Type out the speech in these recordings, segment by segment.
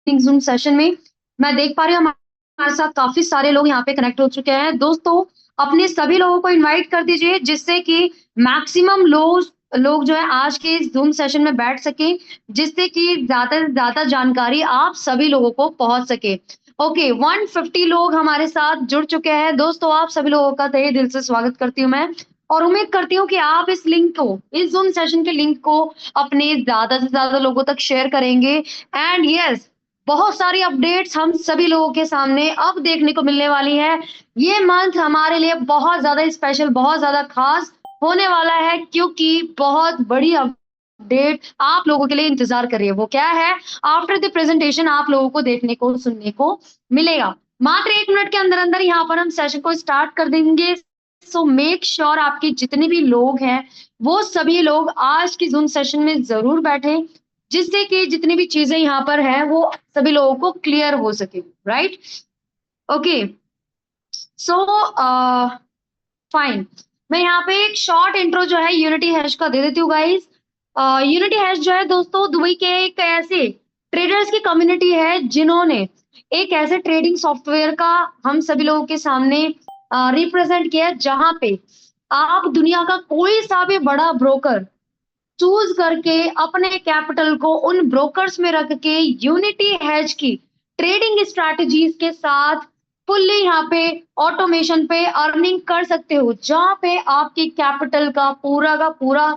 Zoom session में मैं देख पा रही हूँ हमारे साथ काफी सारे लोग यहाँ पे कनेक्ट हो चुके हैं। दोस्तों, अपने सभी लोगों को इनवाइट कर दीजिए जिससे कि मैक्सिमम लोग लोग जो है आज के इस जूम सेशन में बैठ सके, जिससे कि ज्यादा से ज्यादा जानकारी आप सभी लोगों को पहुंच सके। ओके, 150 लोग हमारे साथ जुड़ चुके हैं। दोस्तों, आप सभी लोगों का तहे दिल से स्वागत करती हूँ मैं, और उम्मीद करती हूँ कि आप इस लिंक को, इस जूम सेशन के लिंक को अपने ज्यादा से ज्यादा लोगों तक शेयर करेंगे। एंड यस, बहुत सारी अपडेट्स हम सभी लोगों के सामने अब देखने को मिलने वाली है। ये मंथ हमारे लिए बहुत ज्यादा स्पेशल, बहुत ज्यादा खास होने वाला है, क्योंकि बहुत बड़ी अपडेट आप लोगों के लिए इंतजार कर रही है। वो क्या है? आफ्टर द प्रेजेंटेशन आप लोगों को देखने को, सुनने को मिलेगा। मात्र 1 मिनट के अंदर अंदर यहाँ पर हम सेशन को स्टार्ट कर देंगे। सो मेक श्योर आपके जितने भी लोग हैं वो सभी लोग आज की जूम सेशन में जरूर बैठे, जिससे कि जितनी भी चीजें यहाँ पर है वो सभी लोगों को क्लियर हो सके। राइट? Okay, so fine. मैं यहाँ पे एक शॉर्ट इंट्रो जो है यूनिटी हैश का दे देती हूँ गाइस। यूनिटी हैश जो है दोस्तों, दुबई के एक ऐसे ट्रेडर्स की कम्युनिटी है जिन्होंने एक ऐसे ट्रेडिंग सॉफ्टवेयर का हम सभी लोगों के सामने रिप्रेजेंट किया, जहां पे आप दुनिया का कोई सा भी बड़ा ब्रोकर चूज करके अपने कैपिटल को उन ब्रोकर्स में रख के यूनिटी हैज की ट्रेडिंग स्ट्रैटेजीज के साथ फुल्ली यहाँ पे ऑटोमेशन पे अर्निंग कर सकते हो, जहां पे आपके कैपिटल का पूरा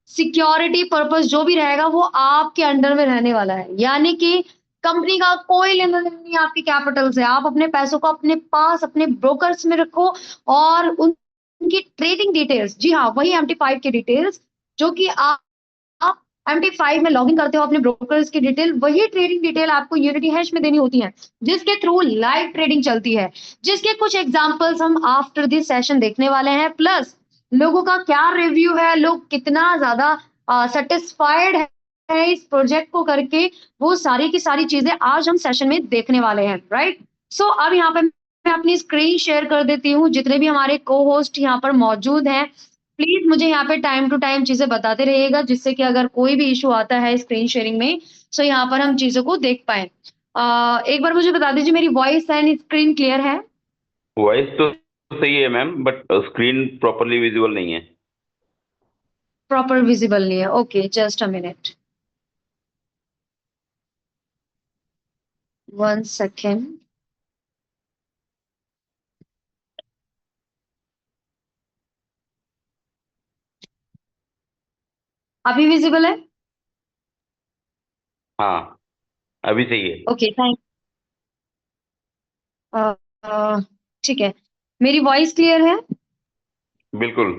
सिक्योरिटी पर्पस जो भी रहेगा वो आपके अंडर में रहने वाला है। यानी कि कंपनी का कोई लेना देना नहीं आपके कैपिटल से। आप अपने पैसों को अपने पास, अपने ब्रोकर्स में रखो, और उनकी ट्रेडिंग डिटेल्स, जी हाँ, वही MT5 की डिटेल्स जो कि आप MT5 में लॉगिन करते हो अपने ब्रोकर्स की डिटेल, वही ट्रेडिंग डिटेल आपको यूनिटी हैश में देनी होती है, जिसके थ्रू लाइव ट्रेडिंग चलती है, जिसके कुछ एग्जांपल्स हम आफ्टर दिस सेशन देखने वाले हैं। प्लस लोगों का क्या रिव्यू है, लोग कितना ज्यादा सेटिस्फाइड है इस प्रोजेक्ट को करके, वो सारी की सारी चीजें आज हम सेशन में देखने वाले हैं। राइट? सो अब यहाँ पे मैं अपनी स्क्रीन शेयर कर देती हूँ। जितने भी हमारे को होस्ट यहाँ पर मौजूद हैं, प्लीज मुझे यहाँ पे टाइम टू टाइम चीजें बताते रहिएगा, जिससे कि अगर कोई भी इशू आता है स्क्रीन शेयरिंग में, तो यहाँ पर हम चीजों को देख पाए। एक बार मुझे बता दीजिए, मेरी वॉइस एंड स्क्रीन क्लियर है? वॉइस तो सही है ma'am, but screen properly visible नहीं है। प्रॉपर विजिबल नहीं है? Okay, just a minute, 1 second. अभी विजिबल है? हाँ, अभी सही है। Okay, thank. ठीक है, मेरी वॉइस क्लियर है? बिल्कुल।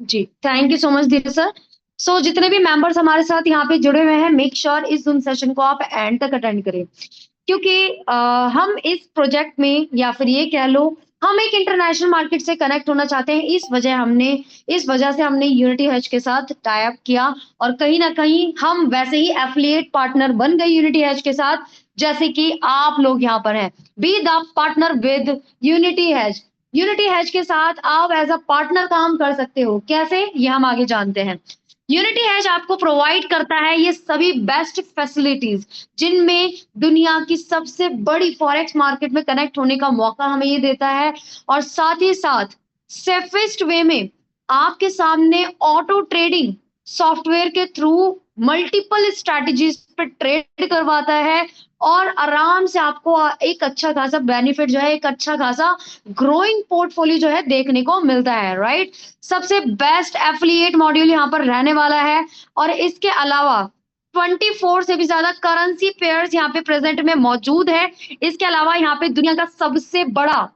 जी, thank you so much Dheeraj sir. So जितने भी मेंबर्स हमारे साथ यहाँ पे जुड़े हुए हैं, मेक श्योर इस जूम सेशन को आप एंड तक अटेंड करें, क्योंकि हम इस प्रोजेक्ट में, या फिर ये कह लो, हम एक इंटरनेशनल मार्केट से कनेक्ट होना चाहते हैं। इस वजह से हमने यूनिटी हज के साथ टाई अप किया, और कहीं ना कहीं हम वैसे ही एफिलिएट पार्टनर बन गए यूनिटी हज के साथ, जैसे कि आप लोग यहाँ पर हैं। Be the partner with unity हज। यूनिटी हैश के साथ आप एज अ पार्टनर काम कर सकते हो। कैसे, ये हम आगे जानते हैं। यूनिटी हैश आपको प्रोवाइड करता है ये सभी बेस्ट फैसिलिटीज, जिनमें दुनिया की सबसे बड़ी फॉरेक्स मार्केट में कनेक्ट होने का मौका हमें ये देता है, और साथ ही साथ सेफेस्ट वे में आपके सामने ऑटो ट्रेडिंग सॉफ्टवेयर के थ्रू मल्टीपल स्ट्रैटेजीज पे ट्रेड करवाता है, और आराम से आपको एक अच्छा खासा बेनिफिट जो है, एक अच्छा खासा ग्रोइंग पोर्टफोलियो जो है देखने को मिलता है। राइट? सबसे बेस्ट एफिलिएट मॉड्यूल यहाँ पर रहने वाला है, और इसके अलावा 24 से भी ज्यादा करेंसी पेयर्स यहाँ पे प्रेजेंट में मौजूद है। इसके अलावा यहाँ पे दुनिया का सबसे बड़ा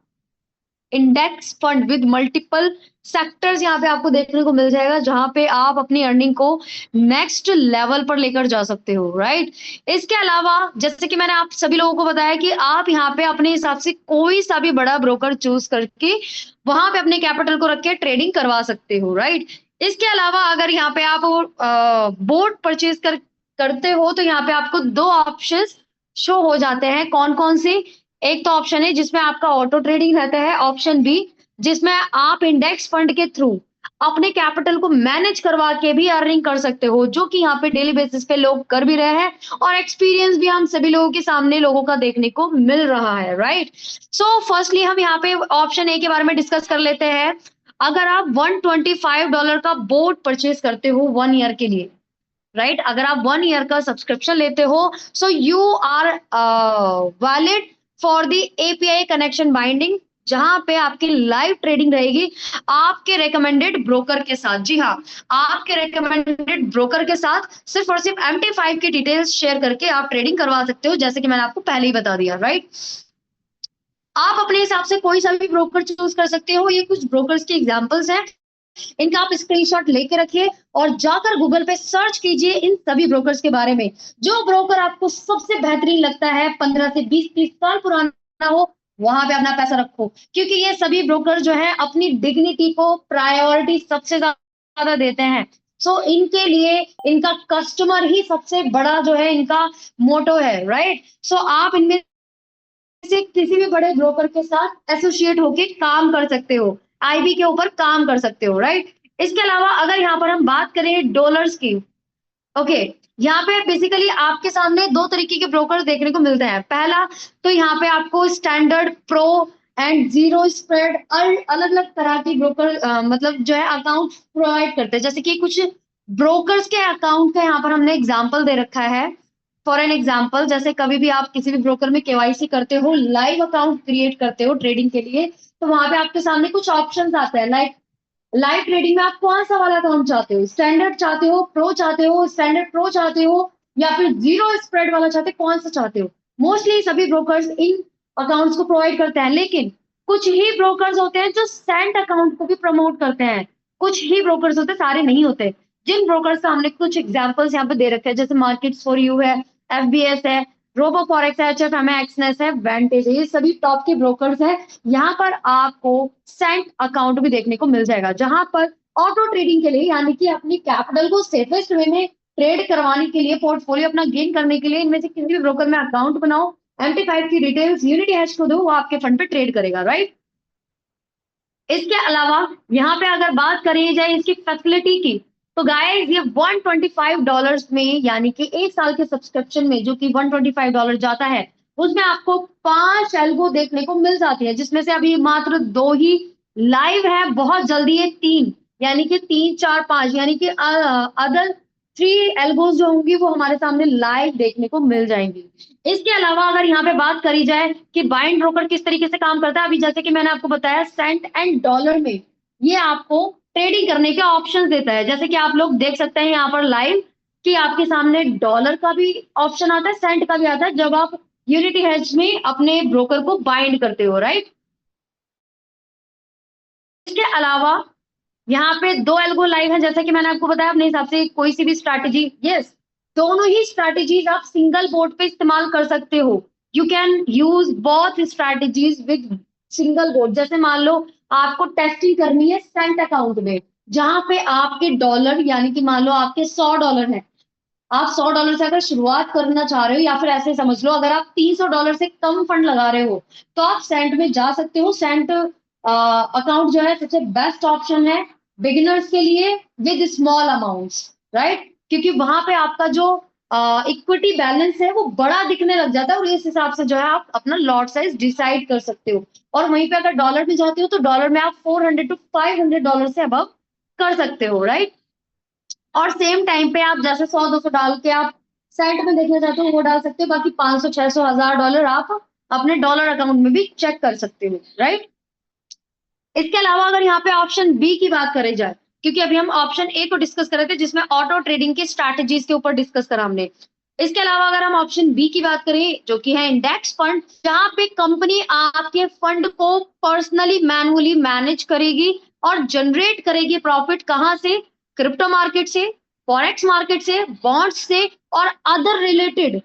index fund with multiple sectors यहाँ पे आपको देखने को मिल जाएगा, जहां पे आप अपनी अर्निंग को नेक्स्ट लेवल पर लेकर जा सकते हो। राइट? इसके अलावा जैसे कि मैंने आप सभी लोगों को बताया कि आप यहाँ पे अपने हिसाब से कोई सा भी बड़ा ब्रोकर चूज करके वहां पे अपने कैपिटल को रख के ट्रेडिंग करवा सकते हो। राइट? इसके अलावा अगर यहाँ पे आप बोट परचेज करते हो, तो यहाँ पे आपको 2 ऑप्शंस शो हो जाते हैं। कौन कौन से? एक तो ऑप्शन है जिसमें आपका ऑटो ट्रेडिंग रहता है, ऑप्शन बी जिसमें आप इंडेक्स फंड के थ्रू अपने कैपिटल को मैनेज करवा के भी अर्निंग कर सकते हो, जो कि यहाँ पे डेली बेसिस पे लोग कर भी रहे हैं और एक्सपीरियंस भी हम सभी लोगों के सामने लोगों का देखने को मिल रहा है, राइट? सो फर्स्टली हम यहाँ पे ऑप्शन ए के बारे में डिस्कस कर लेते हैं। अगर आप $125 का बोट परचेज करते हो 1 ईयर के लिए, राइट? अगर आप 1 ईयर का सब्सक्रिप्शन लेते हो, so you are valid for the API connection binding, जहां पे आपकी लाइव ट्रेडिंग रहेगी आपके रिकमेंडेड ब्रोकर के साथ। जी हाँ, आपके रिकमेंडेड ब्रोकर के साथ सिर्फ और सिर्फ MT5 की डिटेल्स शेयर करके आप ट्रेडिंग करवा सकते हो, जैसे कि मैंने आपको पहले ही बता दिया, राइट? आप अपने हिसाब से कोई सा भी ब्रोकर चूज कर सकते हो। ये कुछ ब्रोकर्स की एग्जांपल्स हैं, इनका आप स्क्रीनशॉट लेके रखिए और जाकर गूगल पे सर्च कीजिए इन सभी ब्रोकर्स के बारे में। जो ब्रोकर आपको सबसे बेहतरीन लगता है, 15 से 20-30 साल पुराना हो, वहां पे अपना पैसा रखो, क्योंकि ये सभी ब्रोकर जो है अपनी डिग्निटी को प्रायोरिटी सबसे ज्यादा देते हैं। सो इनके लिए इनका कस्टमर ही सबसे बड़ा जो है इनका मोटो है, राइट? सो आप इनमें से किसी भी बड़े ब्रोकर के साथ एसोसिएट होके काम कर सकते हो, आईबी के ऊपर काम कर सकते हो, राइट? इसके अलावा अगर यहाँ पर हम बात करें डॉलर्स की, ओके, यहाँ पे बेसिकली आपके सामने दो तरीके के ब्रोकर देखने को मिलते हैं। पहला तो यहाँ पे आपको standard, pro and zero spread अलग अलग तरह के ब्रोकर मतलब जो है अकाउंट प्रोवाइड करते हैं। जैसे कि कुछ ब्रोकर्स के अकाउंट का यहाँ पर हमने एग्जाम्पल दे रखा है। फॉर एन एग्जाम्पल, जैसे कभी भी आप किसी भी ब्रोकर में केवाईसी करते हो, लाइव अकाउंट क्रिएट करते हो ट्रेडिंग के लिए, तो वहां पे आपके सामने कुछ ऑप्शंस आते हैं। लाइक लाइव ट्रेडिंग में आप कौन सा वाला अकाउंट चाहते हो? स्टैंडर्ड चाहते हो, प्रो चाहते हो, स्टैंडर्ड प्रो चाहते हो, या फिर जीरो स्प्रेड वाला चाहते हो? कौन सा चाहते हो? मोस्टली सभी ब्रोकर्स इन अकाउंट्स को प्रोवाइड करते हैं, लेकिन कुछ ही ब्रोकर्स होते हैं जो सेंट अकाउंट को भी प्रमोट करते हैं। कुछ ही ब्रोकर्स होते हैं, सारे नहीं होते। जिन ब्रोकर्स का हमने कुछ एग्जाम्पल्स यहाँ पे दे रखे हैं, जैसे मार्केट्स फॉर यू है, एफबीएस है, रोबो फॉरेक्स है, एचएफएम है, एक्सनेस है, वेंटेज है, ये सभी टॉप के ब्रोकर्स हैं। यहाँ पर आपको सेंट अकाउंट भी देखने को मिल जाएगा, जहां पर ऑटो ट्रेडिंग के लिए, यानी कि अपनी कैपिटल को सेफेस्ट वे में ट्रेड करवाने के लिए, पोर्टफोलियो अपना गेन करने के लिए, इनमें से किसी भी ब्रोकर में अकाउंट बनाओ, MT5 की डिटेल्स यूनिटी हैश को दो, वो आपके फंड पे ट्रेड करेगा, राइट? इसके अलावा यहाँ पे अगर बात करी जाए इसकी फैसिलिटी की, तो गाइस ये $125 में, यानी कि 1 साल के सब्सक्रिप्शन में जो कि $125 जाता है, उसमें आपको 5 एल्गो देखने को मिल जाती है, जिसमें से अभी मात्र 2 ही लाइव है। बहुत जल्दी ये 3, यानी कि 3, 4, 5, यानी कि अदर 3 एल्गोज जो होंगी वो हमारे सामने लाइव देखने को मिल जाएंगी। इसके अलावा अगर यहाँ पे बात करी जाए कि बाइंड ब्रोकर किस तरीके से काम करता है, अभी जैसे कि मैंने आपको बताया, सेंट एंड डॉलर में ये आपको ट्रेडिंग करने के ऑप्शंस देता है। जैसे कि आप लोग देख सकते हैं यहाँ पर लाइव कि आपके सामने डॉलर का भी ऑप्शन आता है, सेंट का भी आता है, जब आप यूनिटी हेज में अपने ब्रोकर को बाइंड करते हो, राइट? इसके अलावा यहाँ पे 2 एल्गो लाइव है, जैसा कि मैंने आपको बताया। अपने हिसाब से कोई सी भी स्ट्रैटेजी, यस, दोनों ही स्ट्रैटेजीज आप सिंगल बोर्ड पे इस्तेमाल कर सकते हो। You can use both strategies with single board. जैसे मान लो आपको टेस्टिंग करनी है सेंट अकाउंट में, जहां पे आपके डॉलर, यानी कि मान लो आपके $100 है, आप $100 से अगर शुरुआत करना चाह रहे हो, या फिर ऐसे समझ लो अगर आप $300 से कम फंड लगा रहे हो, तो आप सेंट में जा सकते हो। सेंट अकाउंट जो है सबसे बेस्ट ऑप्शन है बिगिनर्स के लिए विद स्मॉल अमाउंट्स, राइट? क्योंकि वहां पे आपका जो इक्विटी बैलेंस है वो बड़ा दिखने लग जाता है, और इस हिसाब से जो है आप अपना लॉट साइज डिसाइड कर सकते हो। और वहीं पे अगर डॉलर में जाते हो, तो डॉलर में आप $400 to $500 से अबव कर सकते हो, राइट? और सेम टाइम पे आप जैसे 100-200 डाल के आप सेंट में देखना चाहते हो वो डाल सकते हो, बाकी 500, 600, $1000 आप अपने डॉलर अकाउंट में भी चेक कर सकते हो, राइट? इसके अलावा अगर यहाँ पे ऑप्शन बी की बात करी जाए, क्योंकि अभी हम ऑप्शन ए को डिस्कस कर रहे थे जिसमें ऑटो ट्रेडिंग की स्ट्रैटेजीज के ऊपर डिस्कस करा हमने। इसके अलावा अगर हम ऑप्शन बी की बात करें, जो कि है इंडेक्स फंड, जहां पे कंपनी आपके फंड को पर्सनली मैनुअली मैनेज करेगी और जनरेट करेगी प्रॉफिट। कहां से? क्रिप्टो मार्केट से, फॉरेक्स मार्केट से, बॉन्ड्स से, और अदर रिलेटेड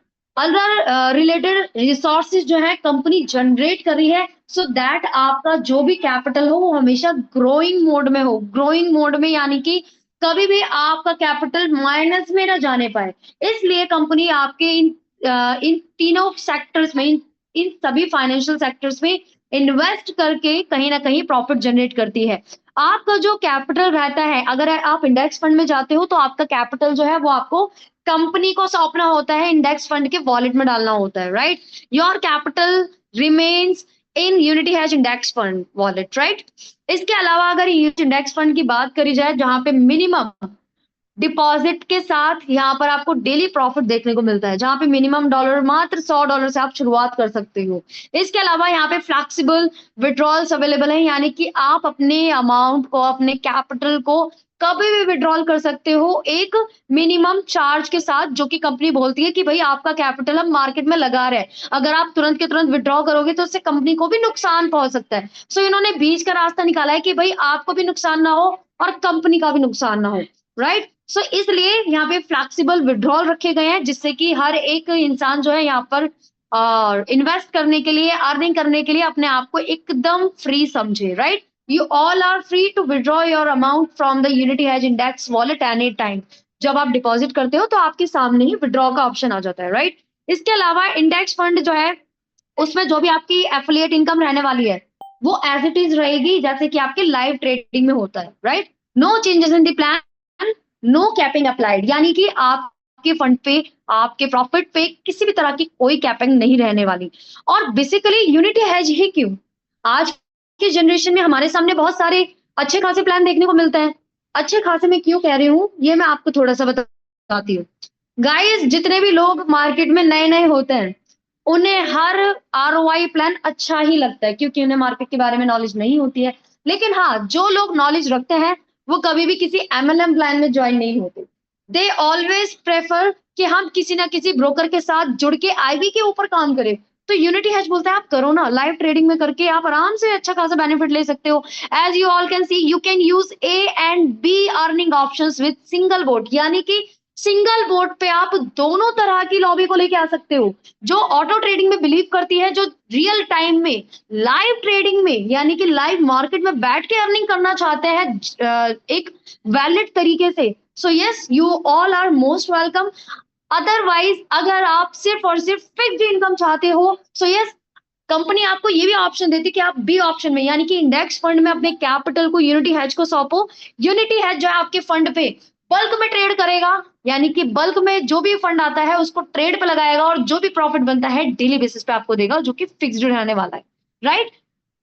रिसोर्सेज जो है कंपनी जनरेट कर रही है, सो दैट आपका जो भी कैपिटल हो वो हमेशा ग्रोइंग मोड में हो। ग्रोइंग मोड में यानी कि कभी भी आपका कैपिटल माइनस में ना जाने पाए, इसलिए कंपनी आपके इन तीनों सेक्टर्स में, इन सभी फाइनेंशियल सेक्टर्स में इन्वेस्ट करके कहीं ना कहीं प्रॉफिट जनरेट करती है। आपका जो कैपिटल रहता है, अगर आप इंडेक्स फंड में जाते हो तो आपका कैपिटल जो है वो आपको कंपनी को सौंपना होता है, इंडेक्स फंड के वॉलेट में डालना होता है, right? Your capital remains in unity Hedge index fund wallet, right? इसके अलावा अगर इंडेक्स फंड की बात करी जाए, जहां पे मिनिमम डिपॉजिट के साथ यहाँ पर आपको डेली प्रॉफिट देखने को मिलता है, जहां पे मिनिमम डॉलर मात्र $100 से आप शुरुआत कर सकते हो। इसके अलावा यहाँ पे फ्लेक्सिबल विड्रॉल्स अवेलेबल है, यानी कि आप अपने अमाउंट को, अपने कैपिटल को कभी भी विड्रॉल कर सकते हो एक मिनिमम चार्ज के साथ, जो कि कंपनी बोलती है कि भाई आपका कैपिटल हम मार्केट में लगा रहे हैं, अगर आप तुरंत के तुरंत विड्रॉ करोगे तो उससे कंपनी को भी नुकसान पहुंच सकता है। सो इन्होंने बीच का रास्ता निकाला है कि भाई आपको भी नुकसान ना हो और कंपनी का भी नुकसान ना हो, राइट? सो इसलिए यहाँ पे फ्लेक्सिबल विड्रॉल रखे गए हैं, जिससे कि हर एक इंसान जो है यहाँ पर इन्वेस्ट करने के लिए, अर्निंग करने के लिए अपने आप को एकदम फ्री समझे, right? You all are free to withdraw your amount from the Unity Hedge index wallet any time. जब आप डिपॉजिट करते हो तो आपके सामने ही विड्रॉ का ऑप्शन आ जाता है, राइट? इसके अलावा इंडेक्स फंड जो है उसमें जो भी आपकी एफिलिएट इनकम रहने वाली है वो एज इट इज रहेगी, जैसे कि आपके लाइव ट्रेडिंग में होता है, right? No changes in the plan, no capping applied, यानी कि आपके फंड पे, आपके प्रॉफिट पे किसी भी तरह की कोई कैपिंग नहीं रहने वाली। और बेसिकली यूनिटी हैज ही क्यों, आज की जनरेशन में हमारे सामने बहुत सारे अच्छे खासे प्लान देखने को मिलते हैं। अच्छे खासे मैं क्यों कह रही हूँ ये मैं आपको थोड़ा सा बताती हूँ। गाइस, जितने भी लोग मार्केट में नए नए होते हैं उन्हें हर आरओआई प्लान अच्छा ही लगता है, क्योंकि उन्हें मार्केट के बारे में नॉलेज नहीं होती है। लेकिन हाँ, जो लोग नॉलेज रखते हैं वो कभी भी किसी एमएलएम प्लान में ज्वाइन नहीं होते। दे ऑलवेज प्रेफर कि हम किसी ना किसी ब्रोकर के साथ जुड़ के आईबी के ऊपर काम करें। तो यूनिटी हैज बोलता है आप करो ना, लाइव ट्रेडिंग में करके आप आराम से अच्छा खासा बेनिफिट ले सकते हो। As you all can see, you can use A and B earning options with single bot, यानी कि सिंगल बोट पे आप दोनों तरह की लॉबी को लेके आ सकते हो। जो ऑटो ट्रेडिंग में बिलीव करती है, जो रियल टाइम में लाइव ट्रेडिंग में यानी कि लाइव मार्केट में बैठ के अर्निंग करना चाहते हैं एक वैलिड तरीके से, so yes, you all are most welcome. Otherwise अगर आप सिर्फ और सिर्फ फिक्स्ड इनकम चाहते हो, सो यस, कंपनी आपको ये भी ऑप्शन देती है कि आप बी ऑप्शन में यानी कि इंडेक्स फंड में अपने कैपिटल को यूनिटी हैज को सौंपो। यूनिटी हैज जो है आपके फंड पे बल्क में ट्रेड करेगा, यानी कि बल्क में जो भी फंड आता है उसको ट्रेड पे लगाएगा और जो भी प्रॉफिट बनता है डेली बेसिस पे आपको देगा, जो कि फिक्स्ड रहने वाला है, राइट?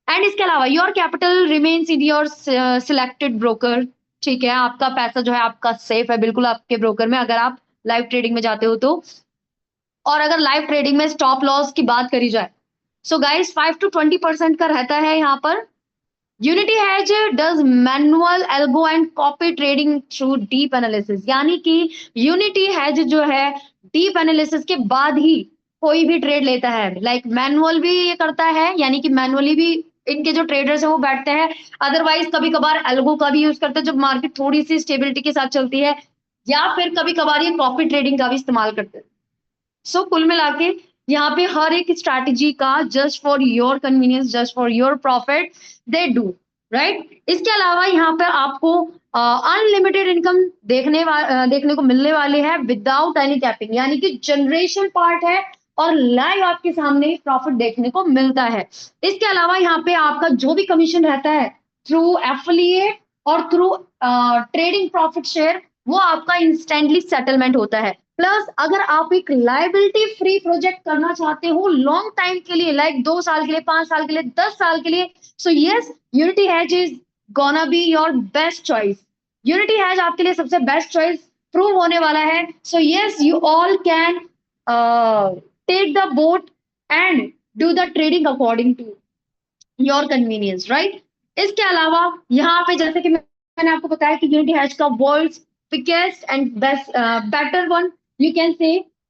एंड इसके अलावा your capital remains in your selected broker. ठीक है, आपका पैसा जो है आपका सेफ है बिल्कुल आपके ब्रोकर में, अगर आप लाइव ट्रेडिंग में जाते हो तो। और अगर लाइव ट्रेडिंग में स्टॉप लॉस की बात करी जाए, सो गाइस 5 to 20% का रहता है यहाँ पर। Unity has does manual algo and copy trading through deep analysis, यानी कि यूनिटी हैज जो है डीप एनालिसिस के बाद ही कोई भी ट्रेड लेता है। लाइक मैनुअल भी ये करता है, यानी कि मैनुअली भी इनके जो ट्रेडर्स है वो बैठते हैं। अदरवाइज कभी कभार एल्गो का भी यूज करते हैं जब मार्केट थोड़ी सी स्टेबिलिटी के साथ चलती है, या फिर कभी कभार ये कॉपी ट्रेडिंग का भी इस्तेमाल करते हैं। सो कुल मिला के यहाँ पे हर एक स्ट्रैटेजी का just for your convenience, just for your profit they do, right? इसके अलावा यहाँ पे आपको अनलिमिटेड इनकम देखने को मिलने वाले हैं विदाउट एनी कैपिंग, यानी कि जनरेशन पार्ट है और लाइव आपके सामने प्रॉफिट देखने को मिलता है। इसके अलावा यहाँ पे आपका जो भी कमीशन रहता है थ्रू एफिलिएट और थ्रू ट्रेडिंग प्रॉफिट शेयर, वो आपका इंस्टेंटली सेटलमेंट होता है। प्लस अगर आप एक लाइबिलिटी फ्री प्रोजेक्ट करना चाहते हो लॉन्ग टाइम के लिए, लाइक 2 साल के लिए, 5 साल के लिए, 10 साल के लिए, so yes, Unity Hedge is gonna be your best choice. Unity Hedge आपके लिए सबसे बेस्ट चॉइस प्रूव होने वाला है। So yes, you all can take the bot and do the trading according to your convenience, right? इसके अलावा यहाँ पे जैसे कि मैंने आपको बताया कि यूनिटी हैज का world's biggest and best better one you can say,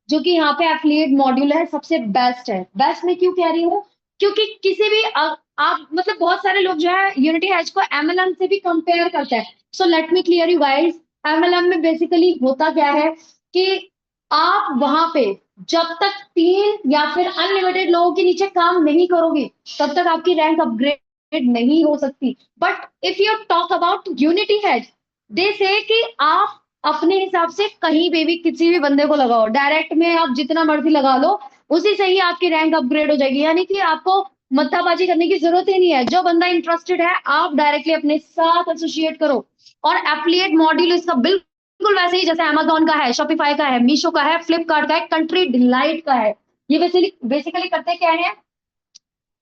जो कि यहाँ पे एफिलिएट मॉड्यूल है, सबसे बेस्ट है। बेस्ट में क्यों कह रही हूँ, क्योंकि किसी भी आप मतलब बहुत सारे लोग जो है यूनिटी हैज को एमएलएम से भी कंपेयर करते हैं। So let me clear you guys, MLM में बेसिकली होता क्या है कि आप वहां पे जब तक 3 या फिर अनलिमिटेड लोगों के नीचे काम नहीं करोगे तब तक आपकी रैंक अपग्रेड नहीं हो सकती। But if you talk about unity has, they say कि आप अपने हिसाब से कहीं पे भी किसी भी बंदे को लगाओ, डायरेक्ट में आप जितना मर्जी लगा लो, उसी से ही आपकी रैंक अपग्रेड हो जाएगी। यानी कि आपको मत्थाबाजी करने की जरूरत ही नहीं है। जो बंदा इंटरेस्टेड है आप डायरेक्टली अपने साथ एसोसिएट करो। और एफिलिएट मॉड्यूल इसका बिल्कुल वैसे ही जैसे अमेजोन का है, शॉपिफाई का है, मीशो का है, फ्लिपकार्ट का है, कंट्री डिलाइट का है। ये बेसिकली करते क्या है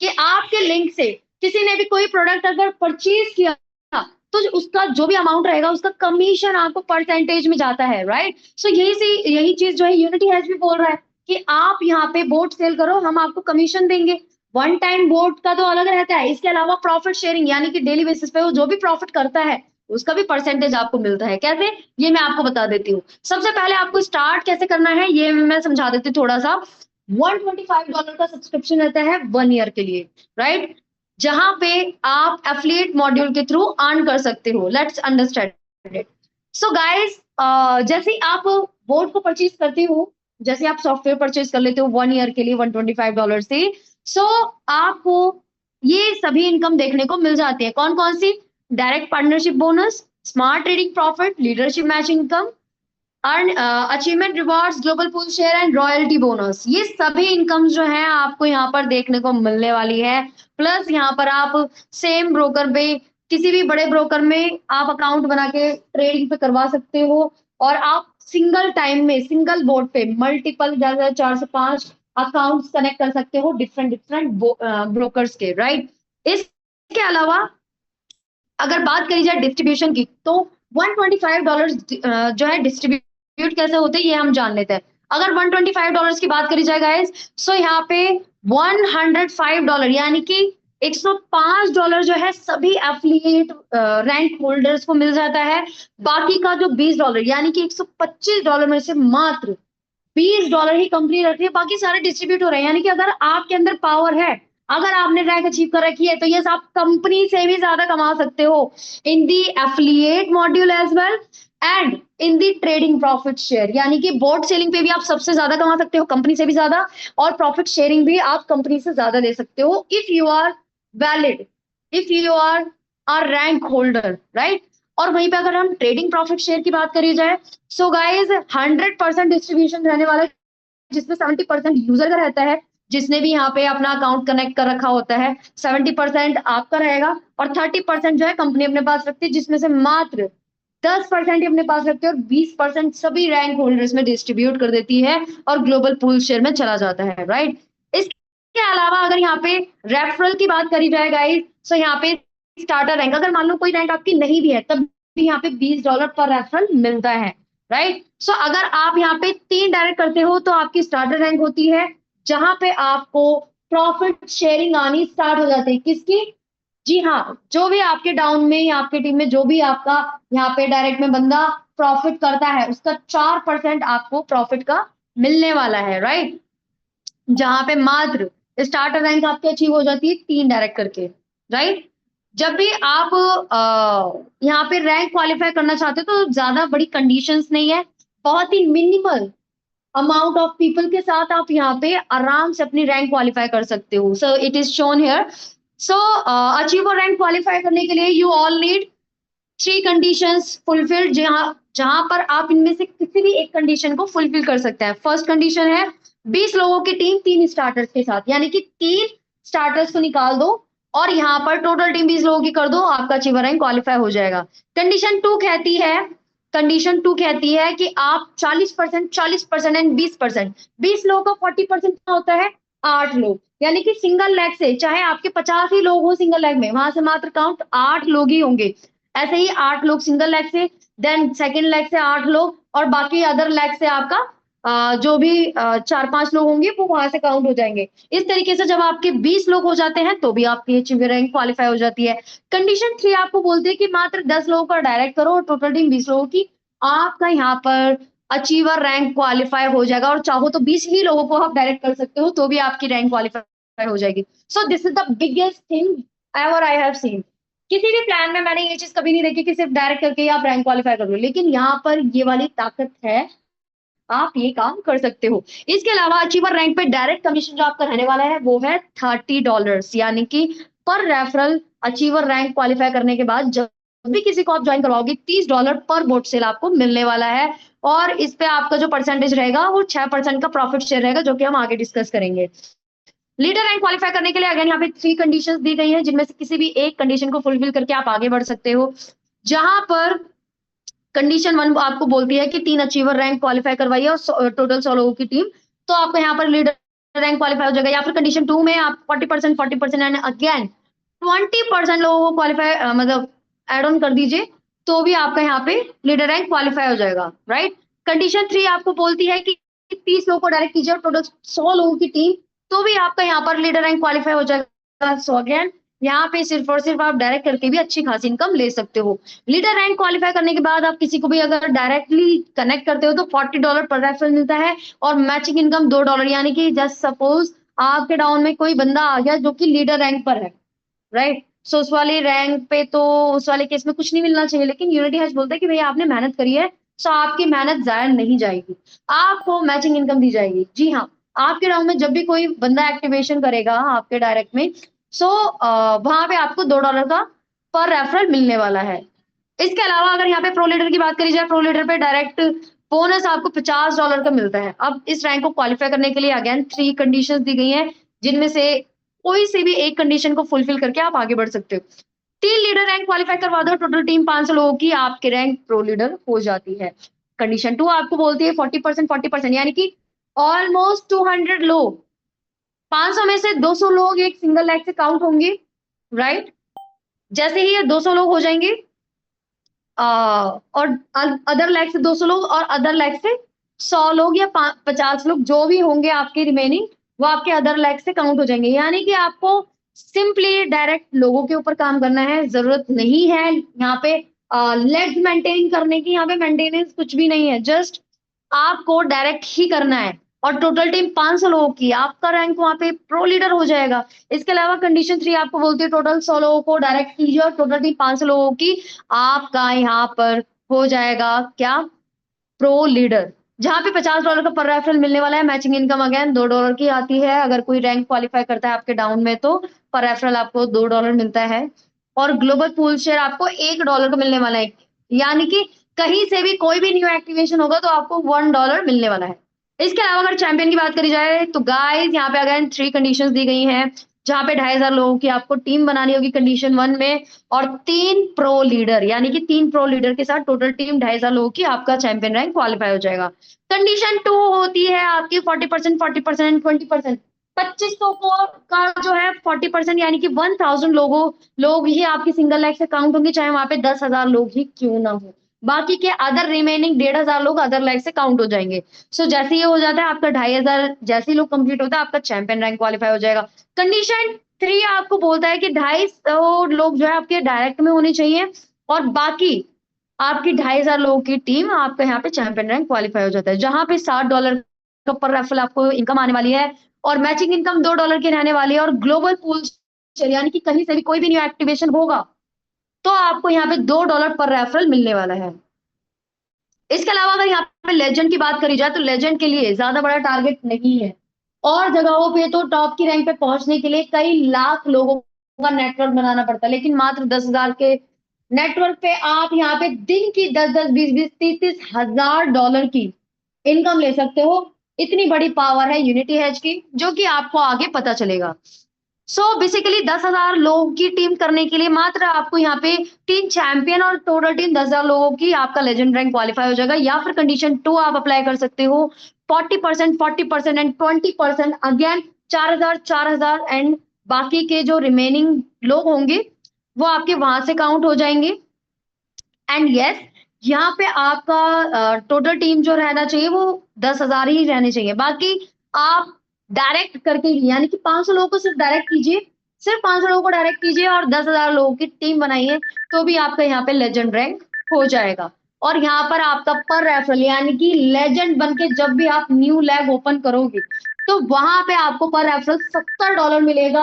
कि आपके लिंक से किसी ने भी कोई प्रोडक्ट अगर परचेज किया तो उसका जो भी अमाउंट रहेगा उसका कमीशन आपको परसेंटेज में जाता है, राइट। सो यही चीज जो है यूनिटी हैश भी बोल रहा है कि आप यहाँ पे बोट सेल करो, हम आपको कमीशन देंगे। वन टाइम बोट का तो अलग रहता है, इसके अलावा प्रॉफिट शेयरिंग यानी कि डेली बेसिस पे वो जो भी प्रॉफिट करता है उसका भी परसेंटेज आपको मिलता है। कैसे, ये मैं आपको बता देती हूँ। सबसे पहले आपको स्टार्ट कैसे करना है ये मैं समझा देती हूँ थोड़ा सा। $125 का सब्सक्रिप्शन रहता है 1 ईयर के लिए, राइट, जहां पे आप एफिलिएट मॉड्यूल के थ्रू अर्न कर सकते हो। Let's understand it. So guys, जैसे ही आप बोर्ड को परचेज करते हो, जैसे आप सॉफ्टवेयर परचेज कर लेते हो 1 ईयर के लिए $125 से, सो आपको ये सभी इनकम देखने को मिल जाती है। कौन कौन सी? Direct partnership bonus, smart trading profit, leadership matching income, earn achievement rewards, global pool share and royalty bonus. ये सभी इनकम जो है आपको यहाँ पर देखने को मिलने वाली है। प्लस यहाँ पर आप सेम ब्रोकर पे, किसी भी बड़े ब्रोकर में आप अकाउंट बना के ट्रेडिंग पे करवा सकते हो। और आप सिंगल टाइम में सिंगल बोर्ड पे मल्टीपल ज्यादा 4 से 5 अकाउंट्स कनेक्ट कर सकते हो डिफरेंट डिफरेंट ब्रोकर्स के, राइट। इसके अलावा अगर बात करी जाए डिस्ट्रीब्यूशन की तो $125 जो है डिस्ट्रीब्यूट कैसे होते हैं ये हम जान लेते हैं। अगर $125 की बात करी जाए गाइस, सो यहाँ पे $105 यानी कि $105 जो है सभी एफिलिएट रैंक होल्डर्स को मिल जाता है। बाकी का जो $20 यानी कि $125 में से मात्र $20 ही कंपनी रख रही है, बाकी सारे डिस्ट्रीब्यूट हो रहे हैं। यानी कि अगर आपके अंदर पावर है, अगर आपने रैंक अचीव कर रखी है, तो ये आप कंपनी से भी ज्यादा कमा सकते हो in the affiliate module as well and in the trading profit share. यानी कि बोर्ड सेलिंग पे भी आप सबसे ज्यादा कमा सकते हो, कंपनी से भी ज्यादा, और प्रॉफिट शेयरिंग भी आप कंपनी से ज्यादा ले सकते हो if you are valid, if you are a rank holder, right. और वहीं पे अगर हम ट्रेडिंग प्रॉफिट शेयर की बात करी जाए, सो गाइज 100% डिस्ट्रीब्यूशन रहने वाला है, जिसमें 70% यूजर का रहता है, जिसने भी यहाँ पे अपना अकाउंट कनेक्ट कर रखा होता है। 70% आपका रहेगा और 30% जो है कंपनी अपने पास रखती है, जिसमें से मात्र 10% ही अपने पास रखते हैं और 20% सभी रैंक होल्डर्स में डिस्ट्रीब्यूट कर देती है और ग्लोबल पूल शेयर में चला जाता है, राइट। इसके अलावा अगर यहाँ पे रेफरल की बात करी जाए गाइस, सो यहाँ पे स्टार्टर रैंक, अगर मान लो कोई रैंक आपकी नहीं भी है तब भी यहाँ पे $20 पर रेफरल मिलता है, राइट। सो अगर आप यहाँ पे 3 डायरेक्ट करते हो तो आपकी स्टार्टर रैंक होती है, जहां पे आपको प्रॉफिट शेयरिंग आनी स्टार्ट हो जाती है। किसकी? जी हाँ, जो भी आपके डाउन में या आपके टीम में जो भी आपका यहाँ पे डायरेक्ट में बंदा प्रॉफिट करता है, उसका 4% आपको प्रॉफिट का मिलने वाला है, राइट। जहां पे मात्र स्टार्टर रैंक आपकी अचीव हो जाती है 3 डायरेक्ट करके, राइट। जब भी आप यहाँ पे रैंक क्वालिफाई करना चाहते हो तो ज्यादा बड़ी कंडीशंस नहीं है, बहुत ही मिनिमल अमाउंट ऑफ पीपल के साथ आप यहाँ पे आराम से अपनी रैंक क्वालिफाई कर सकते हो। So it is shown here. So achieve rank qualify करने के लिए you all need 3 conditions fulfilled, जहां जहां पर आप इनमें से किसी भी एक कंडीशन को फुलफिल कर सकते हैं। फर्स्ट कंडीशन है 20 लोगों की टीम 3 स्टार्टर्स के साथ, यानी कि 3 स्टार्टर्स को निकाल दो और यहाँ पर टोटल टीम 20 लोगों की कर दो, आपका अचीवर रैंक क्वालिफाई हो जाएगा। कंडीशन 2 कहती है कि आप 40% एंड 20%, 20 लोगों का 40% होता है 8 लोग, यानी कि सिंगल लेग से चाहे आपके 50 ही लोग हो सिंगल लेग में, वहां से मात्र काउंट 8 लोग ही होंगे। ऐसे ही 8 लोग सिंगल लेग से, देन सेकेंड लेग से 8 लोग और बाकी अदर लेग से आपका जो भी 4-5 लोग होंगे वो वहां से काउंट हो जाएंगे। इस तरीके से जब आपके 20 लोग हो जाते हैं तो भी आपकी अचीवर रैंक क्वालिफाई हो जाती है। कंडीशन 3 आपको बोलते हैं कि मात्र 10 लोगों का डायरेक्ट करो और टोटल टीम 20 लोगों की, आपका यहाँ पर अचीवर रैंक क्वालिफाई हो जाएगा। और चाहो तो 20 ही लोगों को आप डायरेक्ट कर सकते हो तो भी आपकी रैंक क्वालिफाई हो जाएगी। सो this is the biggest thing ever I have scene. किसी भी प्लान में मैंने ये चीज कभी नहीं देखी कि सिर्फ डायरेक्ट करके ही आप रैंक क्वालिफाई कर लो, लेकिन यहाँ पर ये वाली ताकत है, आप ये काम कर सकते हो। इसके अलावा अचीवर रैंक पे डायरेक्ट कमीशन जो आपका रहने वाला है वो है $30, यानी कि पर रेफरल अचीवर रैंक क्वालिफाई करने के बाद जब भी किसी को आप ज्वाइन करवाओगे $30 पर बोट सेल आपको मिलने वाला है। और इस पे आपका जो परसेंटेज रहेगा वो 6% का प्रॉफिट शेयर रहेगा, जो कि हम आगे डिस्कस करेंगे। लीडर रैंक क्वालिफाई करने के लिए अगेन यहाँ पे 3 कंडीशंस दी गई हैं, जिनमें से किसी भी एक कंडीशन को फुलफिल करके आप आगे बढ़ सकते हो। जहां पर कंडीशन 1 आपको बोलती है कि 3 अचीवर रैंक क्वालिफाई करवाइए और टोटल 100 लोगों की टीम, तो आपका यहाँ पर लीडर रैंक क्वालिफाई हो जाएगा। या फिर कंडीशन 2 में आप 40% एंड अगेन 20% लोगों को क्वालिफाई मतलब एड ऑन कर दीजिए, तो भी आपका यहाँ पे लीडर रैंक क्वालिफाई हो जाएगा, राइट। कंडीशन 3 आपको बोलती है कि 30 लोगों को डायरेक्ट कीजिए और टोटल 100 लोगों की टीम, तो भी आपका यहाँ पर लीडर रैंक क्वालिफाई हो जाएगा। सो अगेन यहाँ पे सिर्फ और सिर्फ आप डायरेक्ट करके भी अच्छी खासी इनकम ले सकते हो। लीडर रैंक क्वालिफाई करने के बाद आप किसी को भी अगर डायरेक्टली कनेक्ट करते हो तो $40 पर रेफरल मिलता है और मैचिंग इनकम $2, यानी कि जस्ट सपोज आपके डाउन में कोई बंदा आ गया जो कि लीडर रैंक पर है, राइट। सो उस वाले रैंक पे तो उस वाले केस में कुछ नहीं मिलना चाहिए, लेकिन यूनिटी हैश बोलता है कि भैया आपने मेहनत करी है, सो आपकी मेहनत जाया नहीं जाएगी, आपको मैचिंग इनकम दी जाएगी। जी हाँ, आपके राउंड में जब भी कोई बंदा एक्टिवेशन करेगा आपके डायरेक्ट में, सो वहां पे आपको $2 का पर रेफरल मिलने वाला है। इसके अलावा अगर यहाँ पे प्रो लीडर की बात करी जाए, प्रो लीडर पे डायरेक्ट बोनस आपको $50 का मिलता है। अब इस रैंक को क्वालिफाई करने के लिए अगेन 3 कंडीशंस दी गई हैं, जिनमें से कोई से भी एक कंडीशन को फुलफिल करके आप आगे बढ़ सकते हो। 3 लीडर रैंक क्वालिफाई करवा दो, टोटल टीम 500 लोगों की, आपके रैंक प्रो लीडर हो जाती है। कंडीशन 2 आपको बोलती है 40%, यानी कि ऑलमोस्ट 200 लोग, 500 में से 200 लोग एक सिंगल लेग से काउंट होंगे, राइट। जैसे ही ये 200 लोग हो जाएंगे और अदर लेग से 200 लोग और अदर लेग से 100 लोग या 50 लोग जो भी होंगे आपके रिमेनिंग, वो आपके अदर लेग से काउंट हो जाएंगे। यानी कि आपको सिंपली डायरेक्ट लोगों के ऊपर काम करना है, जरूरत नहीं है यहाँ पे लेग्स मेंटेन करने की, यहाँ पे मेंटेनेंस कुछ भी नहीं है, जस्ट आपको डायरेक्ट ही करना है। और टोटल टीम 500 लोगों की, आपका रैंक वहां पे प्रो लीडर हो जाएगा। इसके अलावा कंडीशन 3 आपको बोलती है टोटल 100 लोगों को डायरेक्ट कीजिए और टोटल टीम 500 लोगों की, आपका यहाँ पर हो जाएगा क्या, प्रो लीडर, जहां पे $50 का पर रेफरल मिलने वाला है। मैचिंग इनकम अगेन $2 की आती है, अगर कोई रैंक क्वालिफाई करता है आपके डाउन में तो पर रेफरल आपको $2 मिलता है। और ग्लोबल पूल शेयर आपको $1 का मिलने वाला है, यानी कि कहीं से भी कोई भी न्यू एक्टिवेशन होगा तो आपको $1 मिलने वाला है। इसके अलावा अगर चैंपियन की बात करी जाए तो गाइस यहाँ पे अगेन 3 कंडीशंस दी गई हैं, जहां पे 2500 लोगों की आपको टीम बनानी होगी कंडीशन 1 में, और 3 प्रो लीडर, यानी कि 3 प्रो लीडर के साथ टोटल टीम 2500 लोगों की, आपका चैंपियन रैंक क्वालिफाई हो जाएगा। कंडीशन 2 होती है आपकी 40% एंड 20%। 2500 को का जो है 40%, यानी कि 1000 लोग ही आपकी सिंगल लाइफ से काउंट होंगे, चाहे वहां पे 10,000 लोग ही क्यों ना हो। बाकी के अदर रिमेनिंग 1500 लोग अदर लाइफ से काउंट हो जाएंगे। सो जैसे ये हो जाता है आपका 2500, जैसे ही लोग कंप्लीट होता है आपका चैंपियन रैंक क्वालिफाई हो जाएगा। कंडीशन 3 आपको बोलता है कि 250 लोग जो है आपके डायरेक्ट में होने चाहिए और बाकी आपकी 2500 लोगों की टीम, आपका यहाँ पे चैंपियन रैंक क्वालिफाई हो जाता है। जहां पे $60 का पर रेफरल आपको इनकम आने वाली है और मैचिंग इनकम $2 की रहने वाली है, और ग्लोबल पूल यानी कि कहीं से भी कोई भी न्यू एक्टिवेशन होगा तो आपको यहाँ पे $2 पर रेफरल मिलने वाला है। इसके अलावा अगर यहाँ पे लेजेंड की बात करी जाए तो लेजेंड के लिए ज्यादा बड़ा टारगेट नहीं है, और जगहों पे तो टॉप की रैंक पे पहुंचने के लिए कई लाख लोगों का नेटवर्क बनाना पड़ता है, लेकिन मात्र 10,000 के नेटवर्क पे आप यहाँ पे दिन की 10-10, 20-20, 30-30 हजार डॉलर की इनकम ले सकते हो। इतनी बड़ी पावर है यूनिटी हैच की, जो कि आपको आगे पता चलेगा। सो बेसिकली 10,000 लोगों की टीम करने के लिए मात्र आपको यहाँ पे 3 चैंपियन और टोटल टीम 10,000 लोगों की, आपका लेजेंड रैंक क्वालिफाई हो जाएगा। या फिर कंडीशन 2 आप अप्लाई कर सकते हो 40% एंड 20%, अगेन 4,000 एंड बाकी के जो रिमेनिंग लोग होंगे वो आपके वहां से काउंट हो जाएंगे। एंड यस, यहाँ पे आपका टोटल टीम जो रहना चाहिए वो 10,000 ही रहने चाहिए। बाकी आप डायरेक्ट करके, यानी कि 500 लोगों को सिर्फ डायरेक्ट कीजिए, सिर्फ 500 लोगों को डायरेक्ट कीजिए और 10,000 लोगों की टीम बनाइए, तो भी आपका यहाँ पे लेजेंड रैंक हो जाएगा। और यहाँ पर आपका पर रेफरल, यानी कि लेजेंड बन के जब भी आप न्यू लैब ओपन करोगे तो वहां पे आपको पर रेफरल $70 मिलेगा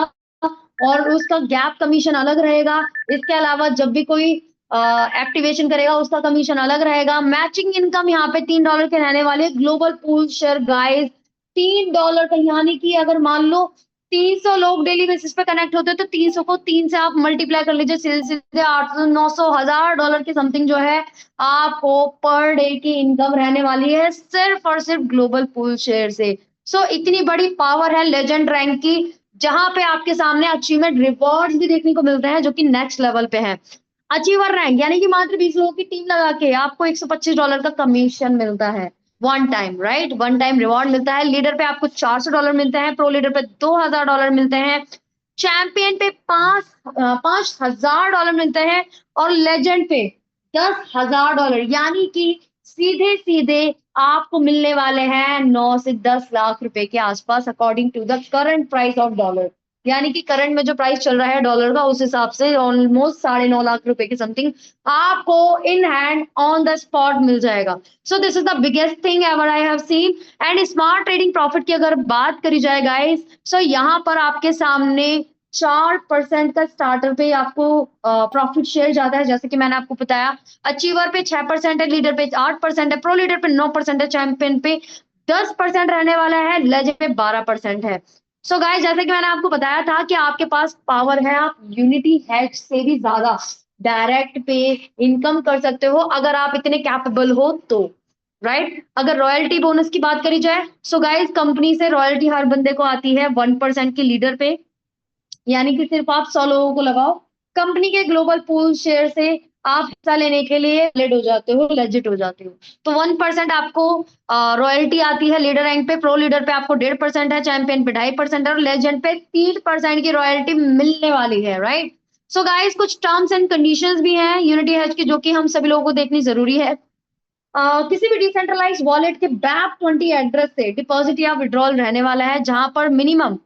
और उसका गैप कमीशन अलग रहेगा। इसके अलावा जब भी कोई एक्टिवेशन करेगा उसका कमीशन अलग रहेगा। मैचिंग इनकम यहाँ पे $3 के रहने वाले। ग्लोबल पूल शेयर गाइस $3 का, यानी कि अगर मान लो 300 लोग डेली बेसिस पे कनेक्ट होते हैं तो 300 को 3 से आप मल्टीप्लाई कर लीजिए, सीधे 800, 900, $1,000 के समथिंग जो है आपको पर डे की इनकम रहने वाली है, सिर्फ और सिर्फ ग्लोबल पूल शेयर से। सो इतनी बड़ी पावर है लेजेंड रैंक की, जहां पे आपके सामने अचीवमेंट रिवॉर्ड्स भी देखने को मिलते हैं जो कि नेक्स्ट लेवल पे है। अचीवर रैंक यानी कि मात्र 20 लोगों की टीम लगा के आपको $125 का कमीशन मिलता है one time, right? One time reward मिलता है। लीडर पे आपको $400 मिलते हैं, प्रो लीडर पे $2000 मिलते हैं, चैंपियन पे $5000 मिलते हैं, और लेजेंड पे $10,000, यानी कि सीधे सीधे आपको मिलने वाले हैं 9 से 10 लाख रुपए के आसपास, according to the current price of dollar. यानी कि करंट में जो प्राइस चल रहा है डॉलर का, उस हिसाब से ऑलमोस्ट 9.5 लाख रुपए की समथिंग आपको in hand on the spot मिल जाएगा। So this is the biggest thing ever I have seen. And smart trading profit की अगर बात करी जाए गाइस, सो यहाँ पर आपके सामने 4% का स्टार्टर पे आपको प्रॉफिट शेयर जाता है, जैसे कि मैंने आपको बताया। अचीवर पे 6% है, लीडर पे 8% है, प्रो लीडर पे 9% है, चैंपियन पे 10% रहने वाला है, लेजेंड पे 12% है। सो गाइस, जैसे कि मैंने आपको बताया था कि आपके पास पावर है, आप यूनिटी हैच से भी ज्यादा डायरेक्ट पे इनकम कर सकते हो अगर आप इतने कैपेबल हो तो, राइट? अगर रॉयल्टी बोनस की बात करी जाए, सो गाइस कंपनी से रॉयल्टी हर बंदे को आती है 1% की लीडर पे, यानी कि सिर्फ आप 100 लोगों को लगाओ, कंपनी के ग्लोबल पूल शेयर से आप हिस्सा लेने के लिए लेड हो जाते हो, लेजिट हो जाते हो। तो 1% आपको रॉयल्टी आती है लीडर रैंक पे, प्रो लीडर पे आपको 1.5% है, चैंपियन पे 2.5% है, और लेजेंड पे 3% की रॉयल्टी मिलने वाली है, राइट? सो गाइस, कुछ टर्म्स एंड कंडीशंस भी हैं यूनिटी हेज की, जो कि हम सभी लोगों को देखनी जरूरी है। किसी भी डिसेंट्रलाइज वॉलेट के BAP20 एड्रेस से डिपॉजिट या विड्रॉल रहने वाला है, जहां पर मिनिमम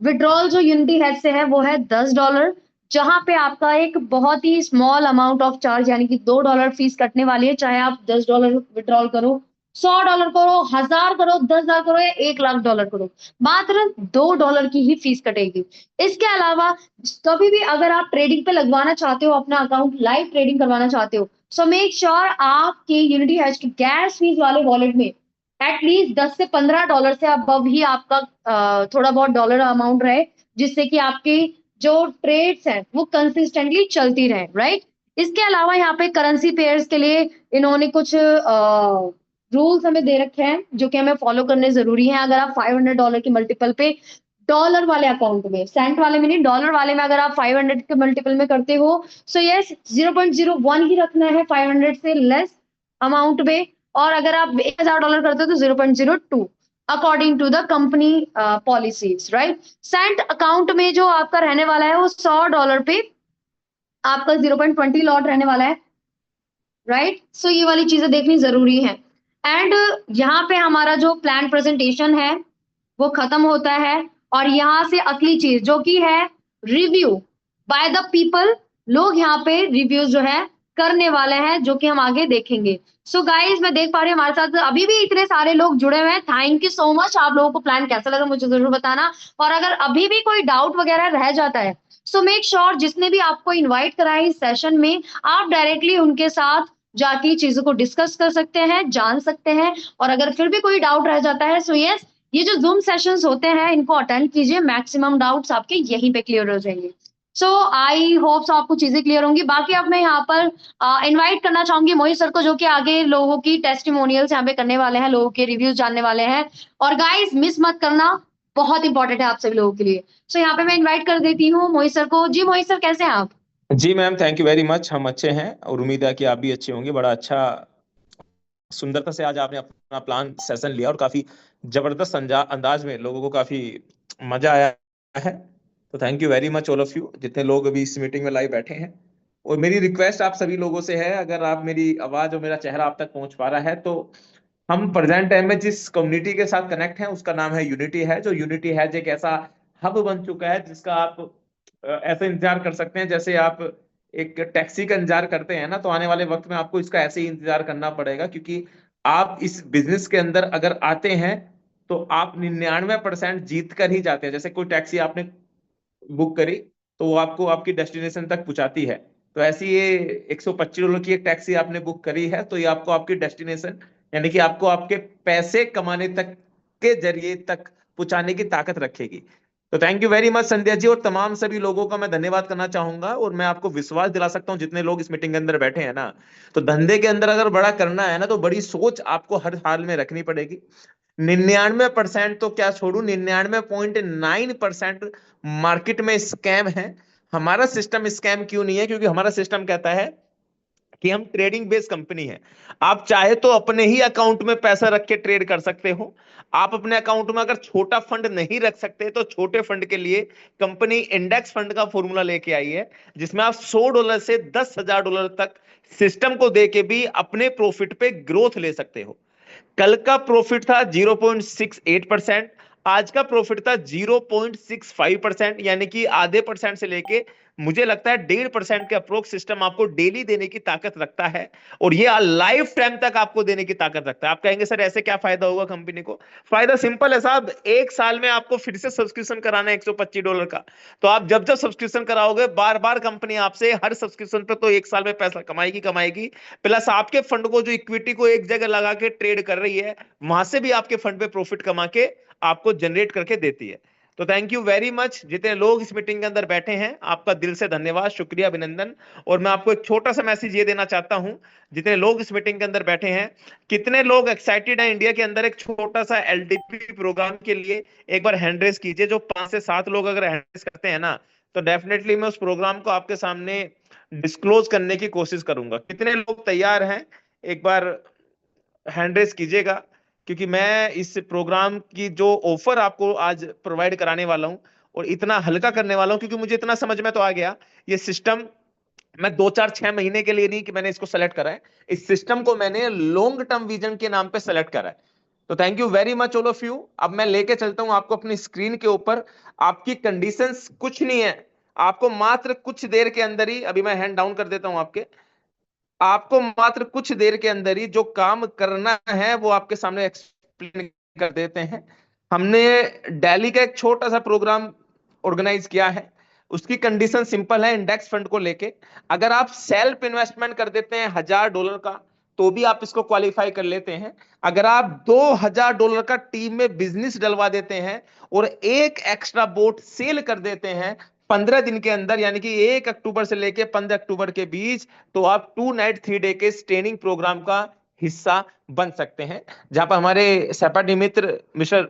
विड्रॉल जो यूनिटी हेड से है वो है $10, जहां पे आपका एक बहुत ही स्मॉल अमाउंट ऑफ चार्ज यानी कि $2 फीस कटने वाली है, चाहे आप $10 विड्रॉल करो, $100 करो, 1000 करो, 10,000 करो, या $1,00,000 करो, मात्र $2 की ही फीस कटेगी। इसके अलावा कभी भी अगर आप ट्रेडिंग पे लगवाना चाहते हो, अपना अकाउंट लाइव ट्रेडिंग करवाना चाहते हो, सो मेक श्योर आपके यूनिटी हैश के गैस फीस वाले वॉलेट में एटलीस्ट $10 से $15 से अबव ही आपका थोड़ा बहुत डॉलर अमाउंट रहे, जिससे कि आपकी जो ट्रेड्स हैं वो कंसिस्टेंटली चलती रहे, राइट? इसके अलावा यहाँ पे करेंसी पेयर्स के लिए इन्होंने कुछ रूल्स हमें दे रखे हैं जो कि हमें फॉलो करने जरूरी है। अगर आप $500 के मल्टीपल पे डॉलर वाले अकाउंट में, सेंट वाले में नहीं, डॉलर वाले में अगर आप 500 के मल्टीपल में करते हो, सो यस 0.01 ही रखना है 500 से लेस अमाउंट में, और अगर आप $1,000 करते हो तो 0.02 according to the company policies, right? Cent account में जो आपका रहने वाला है वो $100 पे आपका 0.20 लॉट रहने वाला है, राइट? सो ये वाली चीजें देखनी जरूरी है। एंड यहाँ पे हमारा जो प्लान प्रेजेंटेशन है वो खत्म होता है, और यहाँ से असली चीज जो कि है रिव्यू बाय द पीपल, लोग यहाँ पे रिव्यूज जो है करने वाले हैं, जो कि हम आगे देखेंगे। सो गाइस, मैं देख पा रही हूँ हमारे साथ अभी भी इतने सारे लोग जुड़े हुए हैं। Thank you so much. आप लोगों को प्लान कैसा लगा मुझे जरूर बताना, और अगर अभी भी कोई डाउट वगैरह रह जाता है, सो मेक श्योर जिसने भी आपको इन्वाइट करा है इस सेशन में, आप डायरेक्टली उनके साथ जाके चीजों को डिस्कस कर सकते हैं, जान सकते हैं। और अगर फिर भी कोई डाउट रह जाता है, सो यस, ये जो जूम सेशंस होते हैं इनको अटेंड कीजिए, मैक्सिमम डाउट्स आपके यहीं पे क्लियर हो जाएंगे। सो आई होप सो आपको चीजें क्लियर होंगी। बाकी अब मैं यहाँ पर इनवाइट करना चाहूंगी मोहित सर को, जो कि आगे लोगों की टेस्टिमोनियल्स यहाँ पे करने वाले हैं, लोगों के रिव्यूज जानने वाले हैं। और गाइस, मिस मत करना, बहुत इंपॉर्टेंट है आप सभी लोगों के लिए। सो यहाँ पे मैं इन्वाइट कर देती हूँ मोहित सर को। जी मोहित सर, कैसे हैं आप? जी ma'am, thank you very much. हम अच्छे हैं और उम्मीद है कि आप भी अच्छे होंगे। बड़ा अच्छा सुंदरता से आज आपने अपना प्लान सेशन लिया और काफी जबरदस्त अंदाज में लोगों को काफी मजा आया है। तो thank you very much all of you जितने लोग अभी इस मीटिंग में लाइव बैठे हैं। और मेरी रिक्वेस्ट आप सभी लोगों से है, अगर आप मेरी आवाज और मेरा चेहरा आप तक पहुंच पा रहा है तो हम प्रेजेंट टाइम में जिस कम्युनिटी के साथ कनेक्ट हैं उसका नाम है यूनिटी है। जो यूनिटी है एक ऐसा हब बन चुका है जिसका आप ऐसे इंतजार कर सकते हैं जैसे आप एक टैक्सी का इंतजार करते हैं ना, तो आने वाले वक्त में आपको इसका ऐसे ही इंतजार करना पड़ेगा, क्योंकि आप इस बिजनेस के अंदर अगर आते हैं तो आप 99% जीत कर ही जाते हैं। जैसे कोई टैक्सी आपने बुक करी तो वो आपको आपकी डेस्टिनेशन तक पहुंचाती है, तो ऐसी ये $125 की एक टैक्सी आपने बुक करी है तो ये आपको आपकी डेस्टिनेशन यानी कि आपको आपके पैसे कमाने तक के जरिए तक पहुंचाने की ताकत रखेगी। तो thank you very much Sandhya ji, और तमाम सभी लोगों का मैं धन्यवाद करना चाहूंगा। और मैं आपको विश्वास दिला सकता हूं जितने लोग इस मीटिंग के अंदर बैठे हैं ना, तो धंधे के अंदर अगर बड़ा करना है ना तो बड़ी सोच आपको हर हाल में रखनी पड़ेगी। 99% तो क्या छोड़ू, 99.9% मार्केट में स्कैम है। हमारा सिस्टम स्कैम क्यों नहीं है? क्योंकि हमारा सिस्टम कहता है कि हम ट्रेडिंग बेस्ड कंपनी है। आप चाहे तो अपने ही अकाउंट में पैसा रख के ट्रेड कर सकते हो। आप अपने अकाउंट में अगर छोटा फंड नहीं रख सकते तो छोटे फंड के लिए कंपनी इंडेक्स फंड का फॉर्मूला लेके आई है, जिसमें आप $100 से $10,000 तक सिस्टम को दे के भी अपने प्रॉफिट पे ग्रोथ ले सकते हो। कल का प्रॉफिट था 0.68%, आज का प्रॉफिट था 0.65%, यानी कि आधे परसेंट से लेके मुझे लगता है 1.5% के अप्रोक्स सिस्टम आपको डेली देने की ताकत रखता है, और ये लाइफ टाइम तक आपको देने की ताकत रखता है। आप कहेंगे सर ऐसे क्या फायदा होगा कंपनी को? फायदा सिंपल है साहब, एक साल में आपको फिर से सब्सक्रिप्शन कराना है $125 का। तो आप जब जब सब्सक्रिप्शन कराओगे, बार बार कंपनी आपसे हर सब्सक्रिप्शन पे तो एक साल में पैसा कमाएगी, प्लस आपके फंड को, जो इक्विटी को एक जगह लगा के ट्रेड कर रही है, वहां से भी आपके फंड पे प्रॉफिट कमा के आपको जनरेट करके देती है। तो थैंक यू वेरी मच। जितने लोग इस मीटिंग के अंदर बैठे हैं, आपका दिल से धन्यवाद, शुक्रिया, अभिनंदन। और मैं आपको एक छोटा सा मैसेज ये देना चाहता हूं, जितने लोग इस मीटिंग के अंदर बैठे हैं, कितने लोग एक्साइटेड हैं इंडिया के अंदर एक छोटा सा एलडीपी प्रोग्राम के लिए? एक बार हैंड रेस कीजिए। जो 5 से 7 लोग अगर हैंड रेस करते हैं ना, तो डेफिनेटली मैं उस प्रोग्राम को आपके सामने डिस्क्लोज करने की कोशिश करूंगा। कितने लोग तैयार हैं? एक बार हैंड रेस कीजिएगा, क्योंकि मैं इस प्रोग्राम की जो ऑफर आपको आज प्रोवाइड कराने वाला हूं और इतना हल्का करने वाला हूं, क्योंकि मुझे इतना समझ में तो आ गया, ये सिस्टम मैं 2 4 6 महीने के लिए नहीं कि मैंने इसको सेलेक्ट करा है, इस सिस्टम को मैंने लॉन्ग टर्म विजन के नाम पे सेलेक्ट करा है। तो thank you very much all of you. अब मैं लेके चलता हूं आपको अपनी स्क्रीन के ऊपर। आपकी कंडीशंस कुछ नहीं है, आपको मात्र कुछ देर के अंदर ही, अभी मैं हैंड डाउन कर देता हूं आपको मात्र कुछ देर के अंदर ही जो काम करना है वो आपके सामने एक्सप्लेन कर देते हैं। हमने दिल्ली का एक छोटा सा प्रोग्राम ऑर्गेनाइज किया है। उसकी कंडीशन सिंपल है, इंडेक्स फंड को लेके अगर आप सेल्फ इन्वेस्टमेंट कर देते हैं $1,000 का, तो भी आप इसको क्वालिफाई कर लेते हैं। अगर आप $2,000 का टीम में बिजनेस डलवा देते हैं और एक एक्स्ट्रा बोट सेल कर देते हैं 15 दिन के अंदर, यानी कि 1 अक्टूबर से लेके 15 अक्टूबर के बीच, तो आप 2 नाइट 3 डे के ट्रेनिंग प्रोग्राम का हिस्सा बन सकते हैं, जहां पर हमारे सहपाठी मित्र मिस्टर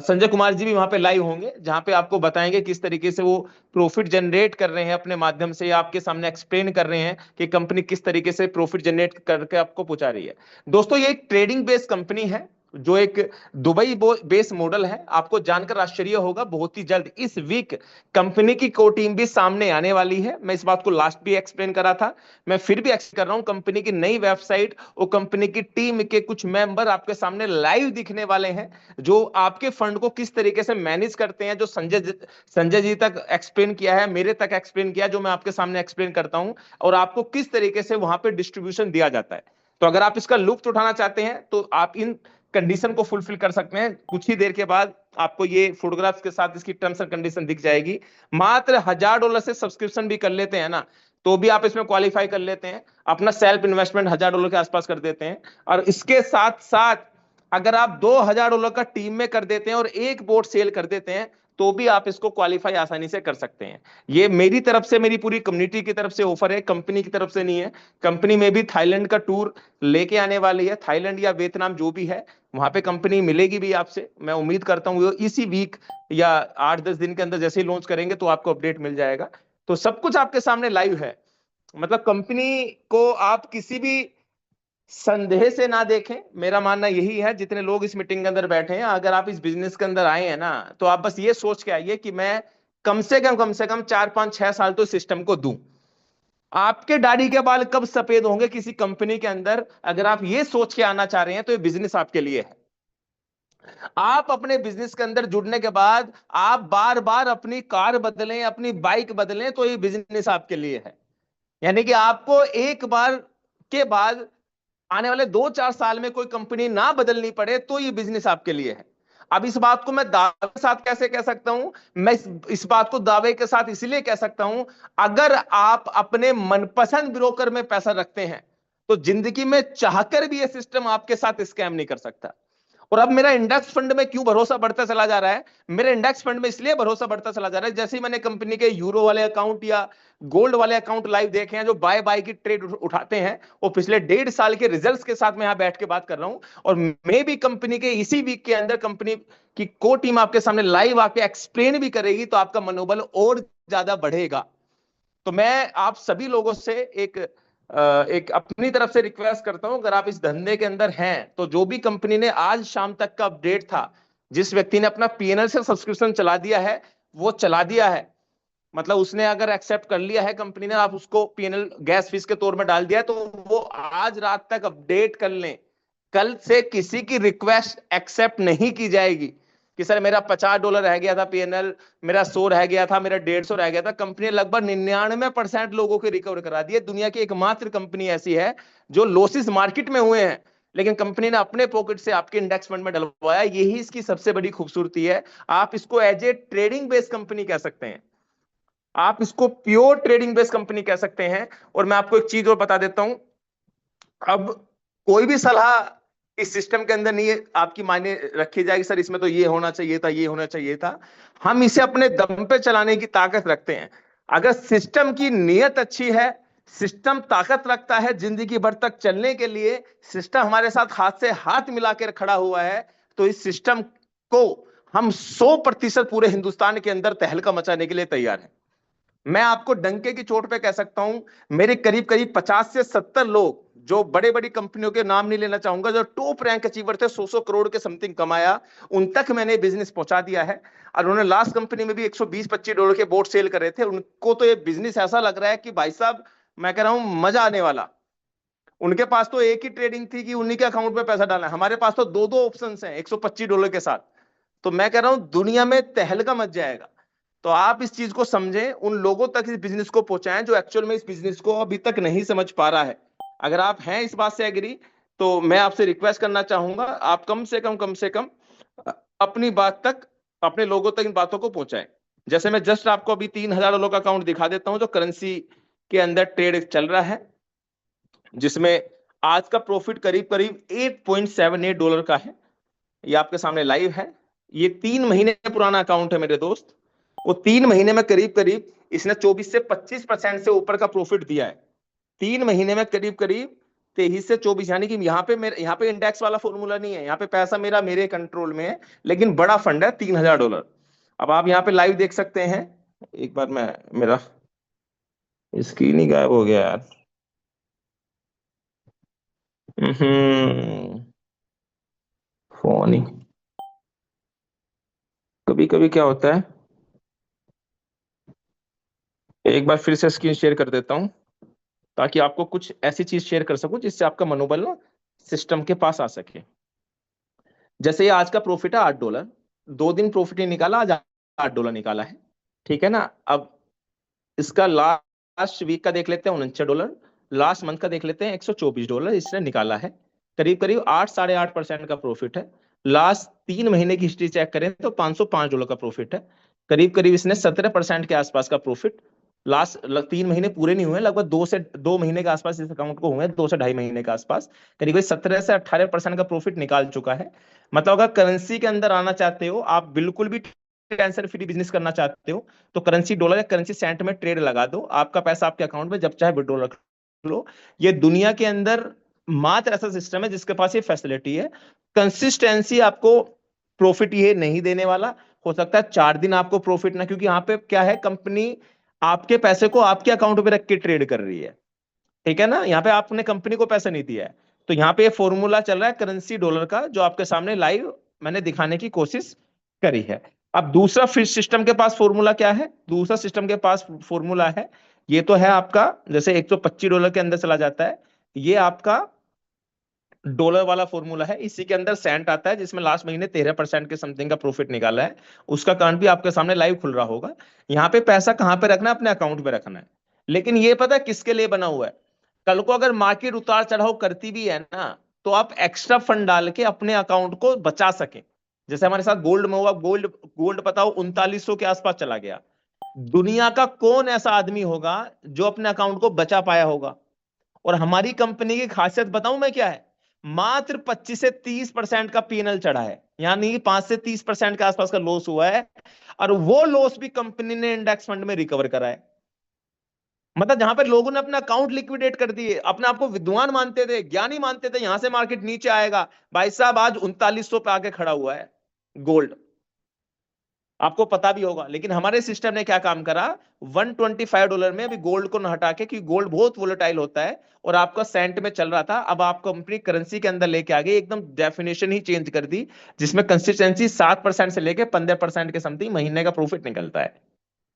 संजय कुमार जी भी वहां पे लाइव होंगे, जहां पे आपको बताएंगे किस तरीके से वो प्रॉफिट जनरेट कर रहे हैं अपने माध्यम से, या आपके सामने एक्सप्लेन कर रहे हैं कि कंपनी किस तरीके से प्रॉफिट जनरेट करके आपको पहुंचा रही है। दोस्तों, ये एक ट्रेडिंग बेस्ड कंपनी है, जो एक दुबई बेस मॉडल है। आपको जानकर आश्चर्य होगा, बहुत ही जल्द इस वीक कंपनी की को टीम भी सामने आने वाली है। मैं इस बात को लास्ट भी एक्सप्लेन करा था, मैं फिर भी एक्सप्लेन कर रहा हूं। कंपनी की नई वेबसाइट और कंपनी की टीम के कुछ मेंबर आपके सामने लाइव दिखने वाले हैं, जो आपके फंड को किस तरीके से मैनेज करते हैं, जो संजय जी तक एक्सप्लेन किया है, मेरे तक एक्सप्लेन किया, जो मैं आपके सामने एक्सप्लेन करता हूं, और आपको किस तरीके से वहां पे डिस्ट्रीब्यूशन दिया जाता है। तो अगर आप इसका लुत्फ उठाना चाहते हैं तो आप इन कंडीशन को फुलफिल कर सकते हैं। कुछ ही देर के बाद आपको ये फोटोग्राफ्स के साथ इसकी टर्म्स एंड कंडीशन दिख जाएगी। मात्र $1,000 से सब्सक्रिप्शन भी कर लेते हैं ना, तो भी आप इसमें क्वालिफाई कर लेते हैं। अपना सेल्फ इन्वेस्टमेंट $1,000 के आसपास कर देते हैं, और इसके साथ साथ अगर आप $2,000 का टीम में कर देते हैं और एक बोट सेल कर देते हैं, तो भी आप इसको क्वालिफाई आसानी से कर सकते हैं। ये मेरी तरफ से, मेरी पूरी कम्युनिटी की तरफ से ऑफर है, कंपनी की तरफ से नहीं है। कंपनी में भी थाईलैंड का टूर लेके आने वाली है, थाईलैंड या वियतनाम जो भी है, वहां पे कंपनी मिलेगी भी आपसे। मैं उम्मीद करता हूँ इसी वीक या 8-10 दिन के अंदर जैसे ही लॉन्च करेंगे तो आपको अपडेट मिल जाएगा। तो सब कुछ आपके सामने लाइव है, मतलब कंपनी को आप किसी भी संदेह से ना देखें। मेरा मानना यही है, जितने लोग इस मीटिंग के अंदर बैठे हैं, अगर आप इस बिजनेस के अंदर आए हैं ना, तो आप बस ये सोच के आइए कि मैं कम से कम 4 5 6 साल तो सिस्टम को दूं। आपके दाढ़ी के बाल कब सफेद होंगे किसी कंपनी के अंदर, अगर आप ये सोच के आना चाह रहे हैं, तो ये बिजनेस आपके लिए है। आप अपने बिजनेस के अंदर जुड़ने के बाद आप बार बार अपनी कार बदलें, अपनी बाइक बदलें, तो ये बिजनेस आपके लिए है। यानी कि आपको एक बार के बाद आने वाले 2 4 साल में कोई कंपनी ना बदलनी पड़े, तो ये बिजनेस आपके लिए है। अब इस बात को मैं दावे के साथ कैसे कह सकता हूं? मैं इस बात को दावे के साथ इसलिए कह सकता हूं, अगर आप अपने मनपसंद ब्रोकर में पैसा रखते हैं, तो जिंदगी में चाहकर भी यह सिस्टम आपके साथ स्कैम नहीं कर सकता। और अब मेरा इंडेक्स फंड में क्यों भरोसा बढ़ता चला जा रहा है? मेरे इंडेक्स फंड में इसलिए भरोसा बढ़ता चला जा रहा है, जैसे ही मैंने कंपनी के यूरो वाले अकाउंट या गोल्ड वाले अकाउंट लाइव देखे हैं, जो बाय बाय की ट्रेड उठाते हैं, वो पिछले 1.5 साल के रिजल्ट्स के साथ मैं यहां बैठ के बात कर रहा हूं। और मे भी कंपनी के इसी वीक के अंदर कंपनी की को टीम आपके सामने लाइव आके एक्सप्लेन भी करेगी, तो आपका मनोबल और ज्यादा बढ़ेगा। तो मैं आप सभी लोगों से एक अपनी तरफ से रिक्वेस्ट करता हूं, अगर आप इस धंधे के अंदर हैं, तो जो भी कंपनी ने आज शाम तक का अपडेट था, जिस व्यक्ति ने अपना पीएनएल से सब्सक्रिप्शन चला दिया है, वो चला दिया है, मतलब उसने अगर एक्सेप्ट कर लिया है कंपनी ने, आप उसको पीएनएल गैस फीस के तौर में डाल दिया, तो वो आज रात तक अपडेट कर लें। कल से किसी की रिक्वेस्ट एक्सेप्ट नहीं की जाएगी कि सर मेरा $50 रह गया था पीएनएल, मेरा 100 रह गया था, मेरा 150 रह गया था। कंपनी ने लगभग 99% लोगों के रिकवर करा दिए। दुनिया की एकमात्र कंपनी ऐसी है जो लॉसेस मार्केट में हुए हैं, लेकिन कंपनी ने अपने पॉकेट से आपके इंडेक्स फंड में डलवाया। यही इसकी सबसे बड़ी खूबसूरती है। आप इसको as a trading based company कह सकते हैं, आप इसको प्योर ट्रेडिंग बेस्ड कंपनी कह सकते हैं। और मैं आपको एक चीज और बता देता हूं, अब कोई भी सलाह इस सिस्टम के अंदर नहीं आपकी मायने रखी जाएगी, सर इसमें तो ये होना चाहिए था, ये होना चाहिए था। हम इसे अपने दम पे चलाने की ताकत रखते हैं। अगर सिस्टम की नीयत अच्छी है, सिस्टम ताकत रखता है जिंदगी भर तक चलने के लिए, सिस्टम हमारे साथ हाथ से हाथ मिलाकर खड़ा हुआ है, तो इस सिस्टम को हम 100% पूरे हिंदुस्तान के अंदर तहलका मचाने के लिए तैयार हैं। मैं आपको डंके की चोट पे कह सकता हूं, मेरे करीब करीब 50 से 70 लोग, जो बड़े बड़ी कंपनियों के नाम नहीं लेना चाहूंगा, जो टॉप रैंक अचीवर थे, 100 करोड़ के समथिंग कमाया, उन तक मैंने बिजनेस पहुंचा दिया है। और उन्होंने लास्ट कंपनी में भी $120-25 के बोर्ड सेल कर रहे थे। उनको तो ये बिजनेस ऐसा लग रहा है कि भाई साहब, मैं कह रहा हूं मजा आने वाला। उनके पास तो एक ही ट्रेडिंग थी कि उन्हीं के अकाउंट में पैसा डालना है, हमारे पास तो दो दो ऑप्शन हैं $125 के साथ। तो मैं कह रहा हूं दुनिया में तहलका मच जाएगा। तो आप इस चीज को समझें, उन लोगों तक इस बिजनेस को पहुंचाएं जो एक्चुअल में इस बिजनेस को अभी तक नहीं समझ पा रहा है। अगर आप हैं इस बात से एग्री, तो मैं आपसे रिक्वेस्ट करना चाहूंगा, आप कम से कम अपनी बात तक, अपने लोगों तक इन बातों को पहुंचाएं। जैसे मैं जस्ट आपको अभी $3000 का अकाउंट दिखा देता हूं, जो करेंसी के अंदर ट्रेड चल रहा है, जिसमें आज का प्रॉफिट करीब करीब $8.78 का है। ये आपके सामने लाइव है। ये 3 महीने पुराना अकाउंट है मेरे दोस्त। वो 3 महीने में करीब करीब इसने 24 से 25% से ऊपर का प्रॉफिट दिया है। 3 महीने में करीब करीब 23 से 24, यानी कि यहाँ पे इंडेक्स वाला फॉर्मूला नहीं है, यहाँ पे पैसा मेरे कंट्रोल में है, लेकिन बड़ा फंड है $3000। अब आप यहाँ पे लाइव देख सकते हैं। एक बार मैं, मेरा स्क्रीन ही गायब हो गया यार। फोन ही, कभी कभी क्या होता है। एक बार फिर से स्क्रीन शेयर कर देता हूं, ताकि आपको कुछ ऐसी चीज शेयर कर सकूं जिससे आपका मनोबल ना सिस्टम के पास आ सके। जैसे ये आज का प्रॉफिट है $8, 2 दिन प्रॉफिट नहीं निकाला, आज $8 निकाला है, ठीक है ना। अब इसका लास्ट वीक का देख लेते हैं $49, लास्ट मंथ का देख लेते हैं $124 इसने निकाला है। करीब करीब 8-8.5% का प्रॉफिट है। लास्ट 3 महीने की हिस्ट्री चेक करें तो $505 का प्रॉफिट है। करीब करीब इसने 17% के आसपास का प्रॉफिट, लास्ट 3 महीने पूरे नहीं हुए, लगभग 2 महीने के आसपास इस अकाउंट को हुए, 2 से 2.5 महीने के आसपास करीब 17 से 18% का प्रॉफिट निकाल चुका है। मतलब अगर करेंसी के अंदर आना चाहते हो, आप बिल्कुल भी टेंशन फ्री बिजनेस करना चाहते हो, तो करेंसी डॉलर या करेंसी सेंट में ट्रेड लगा दो, आपका पैसा आपके अकाउंट में जब चाहे विड्रॉ रख लो। ये दुनिया के अंदर मात्र ऐसा सिस्टम है जिसके पास ये फैसिलिटी है। कंसिस्टेंसी आपको प्रॉफिट ये नहीं देने वाला। हो सकता है 4 दिन आपको प्रॉफिट ना, क्योंकि यहाँ पे क्या है, कंपनी आपके पैसे को आपके अकाउंट पे रख के ट्रेड कर रही है, ठीक है ना। यहाँ पे आपने कंपनी को पैसा नहीं दिया है। तो यहाँ पे फॉर्मूला चल रहा है करेंसी डॉलर का, जो आपके सामने लाइव मैंने दिखाने की कोशिश करी है। अब दूसरा फिर सिस्टम के पास फॉर्मूला क्या है, दूसरा सिस्टम के पास फॉर्मूला है, ये तो है आपका, जैसे $125 के अंदर चला जाता है, ये आपका डॉलर वाला फॉर्मूला है। इसी के अंदर सेंट आता है, जिसमें लास्ट महीने 13% के समथिंग का प्रॉफिट निकाला है। उसका अकाउंट भी आपके सामने लाइव खुल रहा होगा। यहाँ पे पैसा कहां पे रखना है, अपने अकाउंट पे रखना है। लेकिन ये पता है किसके लिए बना हुआ है, कल को अगर मार्केट उतार चढ़ाव करती भी है ना, तो आप एक्स्ट्रा फंड डाल के अपने अकाउंट को बचा सके। जैसे हमारे साथ गोल्ड में हुआ, गोल्ड गोल्ड बताओ 3900 के आसपास चला गया। दुनिया का कौन ऐसा आदमी होगा जो अपने अकाउंट को बचा पाया होगा। और हमारी कंपनी की खासियत बताऊं मैं क्या है, मात्र 25 से 30% का पीएनएल चढ़ा है, यानी 5 से 30% के आसपास का लॉस हुआ है, और वो लॉस भी कंपनी ने इंडेक्स फंड में रिकवर करा है। मतलब जहां पर लोगों ने अपना अकाउंट लिक्विडेट कर दिए, अपने आप को विद्वान मानते थे, ज्ञानी मानते थे, यहां से मार्केट नीचे आएगा, भाई साहब आज 3900 पे आके खड़ा हुआ है गोल्ड, आपको पता भी होगा। लेकिन हमारे सिस्टम ने क्या काम करा, $125 में अभी गोल्ड को न हटा के, क्योंकि गोल्ड बहुत वोलेटाइल होता है और आपका सेंट में चल रहा था, अब आप कंपनी करेंसी के अंदर लेके आ गई, एकदम डेफिनेशन ही चेंज कर दी, जिसमें कंसिस्टेंसी 7% से लेके 15% के समथिंग महीने का प्रॉफिट निकलता है।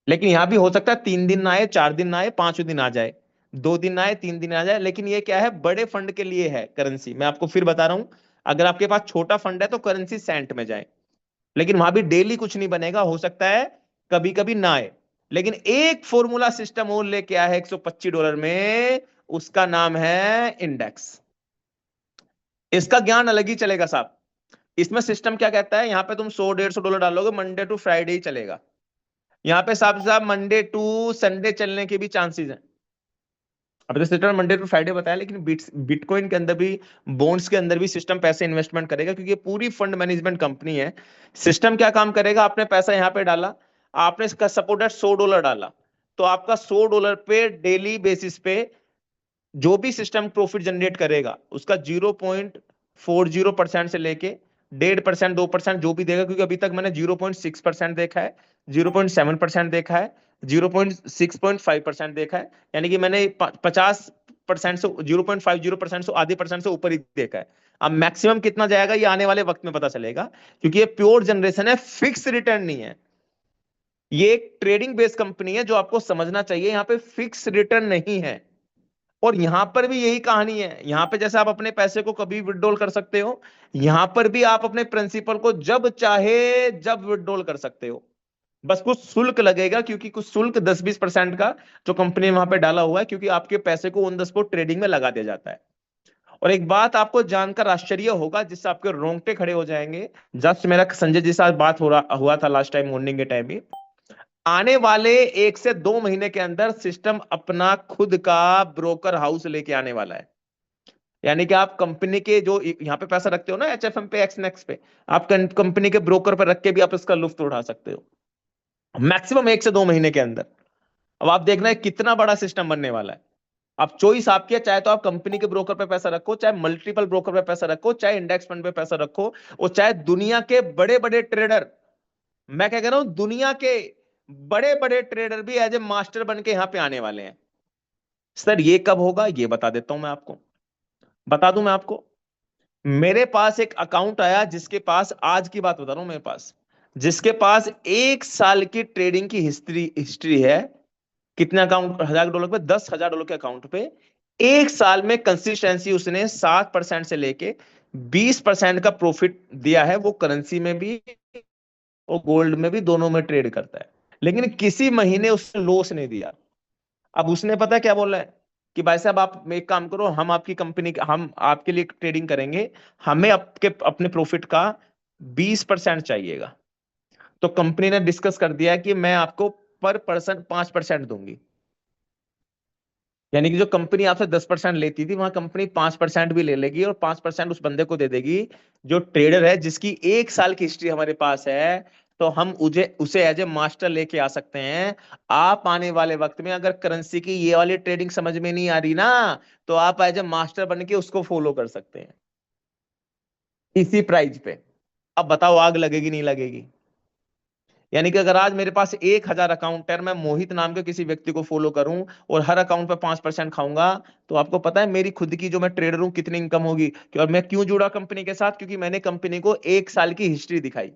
लेकिन यहां भी हो सकता है 3 दिन ना आए, 4 दिन ना आए, 5 दिन आ जाए, 2 दिन ना आए, 3 दिन आ जाए। लेकिन ये क्या है, बड़े फंड के लिए है करेंसी। मैं आपको फिर बता रहा हूं, अगर आपके पास छोटा फंड है तो करेंसी सेंट में जाए, लेकिन वहां भी डेली कुछ नहीं बनेगा, हो सकता है कभी कभी ना आए। लेकिन एक फॉर्मूला सिस्टम और लेके आया है $125 में, उसका नाम है इंडेक्स। इसका ज्ञान अलग ही चलेगा साहब। इसमें सिस्टम क्या कहता है, यहां पे तुम $100-150 डालोगे, मंडे टू फ्राइडे ही चलेगा। यहाँ पे साहब साहब मंडे टू संडे चलने के भी चांसेस हैं। अब तो सिस्टम मंडे टू फ्राइडे बताया, लेकिन बिटकॉइन के अंदर भी, बॉन्ड्स के अंदर भी सिस्टम पैसे इन्वेस्टमेंट करेगा, क्योंकि ये पूरी फंड मैनेजमेंट कंपनी है। सिस्टम क्या काम करेगा, आपने पैसा यहाँ पे डाला, आपने इसका सपोर्टेड $100 डाला, तो आपका $100 पे डेली बेसिस पे जो भी सिस्टम प्रॉफिट जनरेट करेगा, उसका 0.40% से लेके 1.5%, 2% जो भी देगा, क्योंकि अभी तक मैंने 0.6% देखा है, 0.7% देखा है, 0.6.5% देखा है, यानी कि मैंने 50% से 0.50% से आधे परसेंट से ऊपर ही देखा है। अब मैक्सिमम कितना जाएगा ये आने वाले वक्त में पता चलेगा, क्योंकि ये प्योर जनरेशन है, फिक्स रिटर्न नहीं है। ये एक ट्रेडिंग बेस्ड कंपनी है, जो आपको समझना चाहिए, यहाँ पे फिक्स रिटर्न नहीं है। और यहां पर भी यही कहानी है, यहां पे जैसे आप अपने पैसे को कभी विड्रॉल कर सकते हो, यहां पर भी आप अपने प्रिंसिपल को जब चाहे जब विड्रॉल कर सकते हो। बस कुछ शुल्क लगेगा, क्योंकि कुछ शुल्क 10-20% का जो कंपनी ने वहां पे डाला हुआ है, क्योंकि आपके पैसे को ऑन द स्पॉट ट्रेडिंग में लगा दिया जाता है। और एक बात आपको जानकर आश्चर्य होगा, जिससे आपके रोंगटे खड़े हो जाएंगे। जस्ट मेरा संजय जी साथ बात हो रहा हुआ था लास्ट टाइम मॉर्निंग के टाइम भी, आने वाले 1 से 2 महीने के अंदर सिस्टम अपना खुद का ब्रोकर हाउस लेके आने वाला है। यानी कि आप कंपनी के जो यहाँ पे पैसा रखते हो ना, एचएफएम पे, एक्सनेक्स पे, आप कंपनी के ब्रोकर पर रख के भी आप इसका लुफ्त उठा सकते हो, मैक्सिमम 1 से 2 महीने के अंदर। अब आप देखना है कितना बड़ा सिस्टम बनने वाला है। अब चॉइस आपकी है, चाहे तो आप कंपनी के ब्रोकर पे पैसा रखो, चाहे मल्टीपल ब्रोकर पे पैसा रखो, चाहे इंडेक्स फंड पे पैसा रखो, और चाहे दुनिया के बड़े बड़े ट्रेडर, मैं क्या कह रहा हूं, दुनिया के बड़े बड़े ट्रेडर भी एज ए मास्टर बन के यहां पे आने वाले हैं। सर ये कब होगा, ये बता देता हूं मैं आपको, बता दूं मैं आपको। मेरे पास एक अकाउंट आया, जिसके पास, आज की बात बता रहा हूं, मेरे पास जिसके पास 1 साल की ट्रेडिंग की हिस्ट्री हिस्ट्री है। कितने अकाउंट, $1000 पे, $10,000 के अकाउंट पे 1 साल में कंसिस्टेंसी उसने 7% से लेके 20% का प्रॉफिट दिया है। वो करेंसी में भी और गोल्ड में भी, दोनों में ट्रेड करता है, लेकिन किसी महीने उसने लॉस नहीं दिया। अब उसने पता क्या बोला है, कि भाई साहब आप एक काम करो, हम आपकी कंपनी, हम आपके लिए ट्रेडिंग करेंगे, हमें आपके अपने प्रॉफिट का 20% चाहिएगा। तो कंपनी ने डिस्कस कर दिया कि मैं आपको पर पर्सन 5% दूंगी। यानी कि जो कंपनी आपसे 10% लेती थी, वहां कंपनी 5% भी ले लेगी, और 5% उस बंदे को दे देगी जो ट्रेडर है, जिसकी 1 साल की हिस्ट्री हमारे पास है। तो हम उसे एज ए मास्टर लेके आ सकते हैं। आप आने वाले वक्त में अगर करेंसी की ये वाली ट्रेडिंग समझ में नहीं आ रही ना, तो आप एज ए मास्टर बन के उसको फॉलो कर सकते हैं इसी प्राइस पे। अब बताओ आग लगेगी नहीं लगेगी। यानी कि अगर आज मेरे पास 1,000 अकाउंट है, मैं मोहित नाम के किसी व्यक्ति को फॉलो करूं और हर अकाउंट पे 5% खाऊंगा, तो आपको पता है मेरी खुद की, जो मैं ट्रेडर हूं, कितनी इनकम होगी। और मैं क्यों जुड़ा कंपनी के साथ, क्योंकि मैंने कंपनी को 1 साल की हिस्ट्री दिखाई।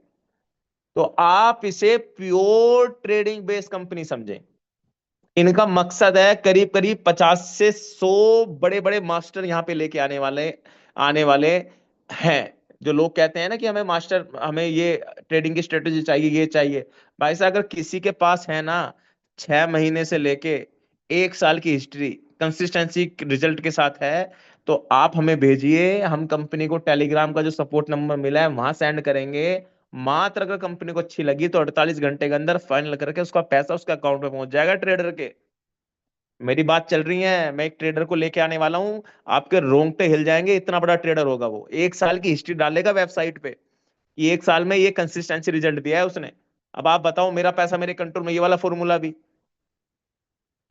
तो आप इसे प्योर ट्रेडिंग बेस्ड कंपनी समझें। इनका मकसद है करीब करीब 50 से 100 बड़े बड़े मास्टर यहाँ पे लेके आने वाले हैं। जो लोग कहते हैं ना कि हमें मास्टर, हमें ये ट्रेडिंग की स्ट्रेटेजी चाहिए, ये चाहिए, भाई साहब अगर किसी के पास है ना 6 महीने से लेके 1 साल की हिस्ट्री कंसिस्टेंसी रिजल्ट के साथ है, तो आप हमें भेजिए। हम कंपनी को टेलीग्राम का जो सपोर्ट नंबर मिला है वहां सेंड करेंगे। मात्र अगर कंपनी को अच्छी लगी तो 48 घंटे के अंदर फाइनल करके उसका पैसा उसके अकाउंट में पहुंच जाएगा ट्रेडर के। मेरी बात चल रही है, मैं एक ट्रेडर को लेके आने वाला हूँ, आपके रोंगटे हिल जाएंगे, इतना बड़ा ट्रेडर होगा वो, 1 साल की हिस्ट्री डालेगा वेबसाइट पे कि 1 साल में ये कंसिस्टेंसी रिजल्ट दिया है उसने। अब आप बताओ, मेरा पैसा मेरे कंट्रोल में, ये वाला फॉर्मूला भी।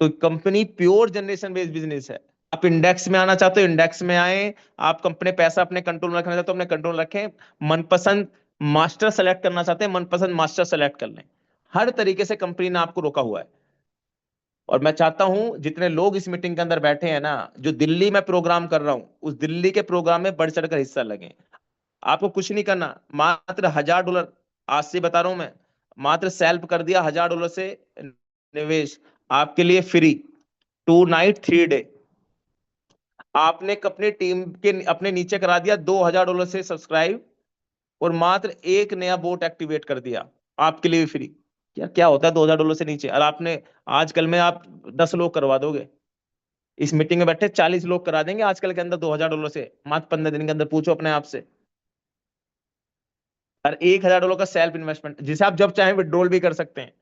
तो company pure generation based business है। आप इंडेक्स में आना चाहते हो, इंडेक्स में आए। आप कंपनी पैसा अपने कंट्रोल में रखना चाहते हो, अपने कंट्रोल में रखें। मनपसंद मास्टर सेलेक्ट करना चाहते हैं, मनपसंद मास्टर सेलेक्ट कर लें। हर तरीके से कंपनी ने आपको रोका हुआ है। और मैं चाहता हूं जितने लोग इस मीटिंग के अंदर बैठे हैं ना, जो दिल्ली में प्रोग्राम कर रहा हूं, उस दिल्ली के प्रोग्राम में बढ़ चढ़कर हिस्सा लगे। आपको कुछ नहीं करना, मात्र $1000, आज से बता रहा हूं मैं, मात्र सेल्फ कर दिया $1000 से निवेश, आपके लिए फ्री, 2 नाइट 3 डे। आपने अपनी टीम के अपने नीचे करा दिया $2000 से सब्सक्राइब, और मात्र एक नया बोट एक्टिवेट कर दिया, आपके लिए फ्री। क्या क्या होता है $2000 से नीचे? और आपने आजकल में आप 10 लोग करवा दोगे, इस मीटिंग में बैठे 40 लोग करा देंगे आजकल के अंदर $2000 से, मात्र 15 दिन के अंदर। पूछो अपने आप से। और $1000 का सेल्फ इन्वेस्टमेंट, जिसे आप जब चाहें विड्रॉल भी कर सकते हैं,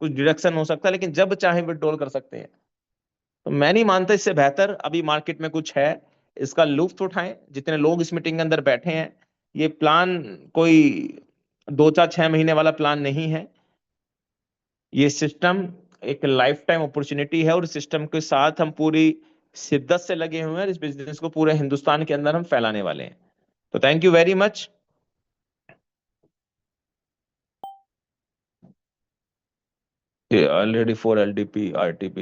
कुछ डिडक्शन हो सकता है, लेकिन जब चाहें विड्रॉल कर सकते हैं। तो मैं नहीं मानता इससे बेहतर अभी मार्केट में कुछ है। इसका लुत्फ उठाएं जितने लोग इस मीटिंग के अंदर बैठे हैं। ये प्लान कोई 2 4 6 महीने वाला प्लान नहीं है। ये सिस्टम एक लाइफ टाइम अपॉर्चुनिटी है, और सिस्टम के साथ हम पूरी शिद्दत से लगे हुए हैं। इस बिजनेस को पूरे हिंदुस्तान के अंदर हम फैलाने वाले हैं। तो thank you very much. Already 4 LDP RTP,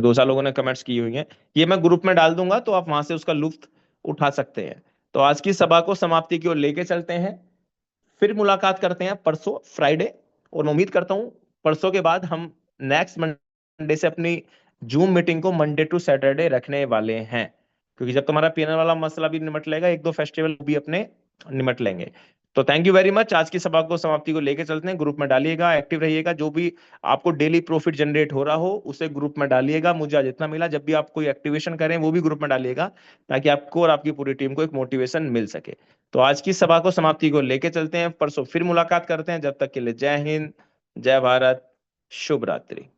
2 साल लोगों ने कमेंट्स की हुई हैं। ये मैं ग्रुप में डाल दूंगा, तो आप वहां से उसका लुत्फ उठा सकते हैं। तो आज की सभा को समाप्ति की ओर लेके चलते हैं। फिर मुलाकात करते हैं परसों फ्राइडे, और मैं उम्मीद करता हूँ परसों के बाद हम नेक्स्ट मंडे से अपनी जूम मीटिंग को मंडे टू सैटरडे रखने वाले हैं, क्योंकि जब तुम्हारा पीएनएल वाला मसला भी निमट लेगा, 1 2 फेस्टिवल भी अपने निमट लेंगे। तो थैंक यू वेरी मच। आज की सभा को समाप्ति को लेकर चलते हैं। ग्रुप में डालिएगा, एक्टिव रहिएगा। जो भी आपको डेली प्रॉफिट जनरेट हो रहा हो उसे ग्रुप में डालिएगा। मुझे आज इतना मिला, जब भी आप कोई एक्टिवेशन करें वो भी ग्रुप में डालिएगा, ताकि आपको और आपकी पूरी टीम को एक मोटिवेशन मिल सके। तो आज की सभा को समाप्ति को लेके चलते हैं। परसों फिर मुलाकात करते हैं। जब तक के लिए जय हिंद, जय भारत, शुभ रात्रि।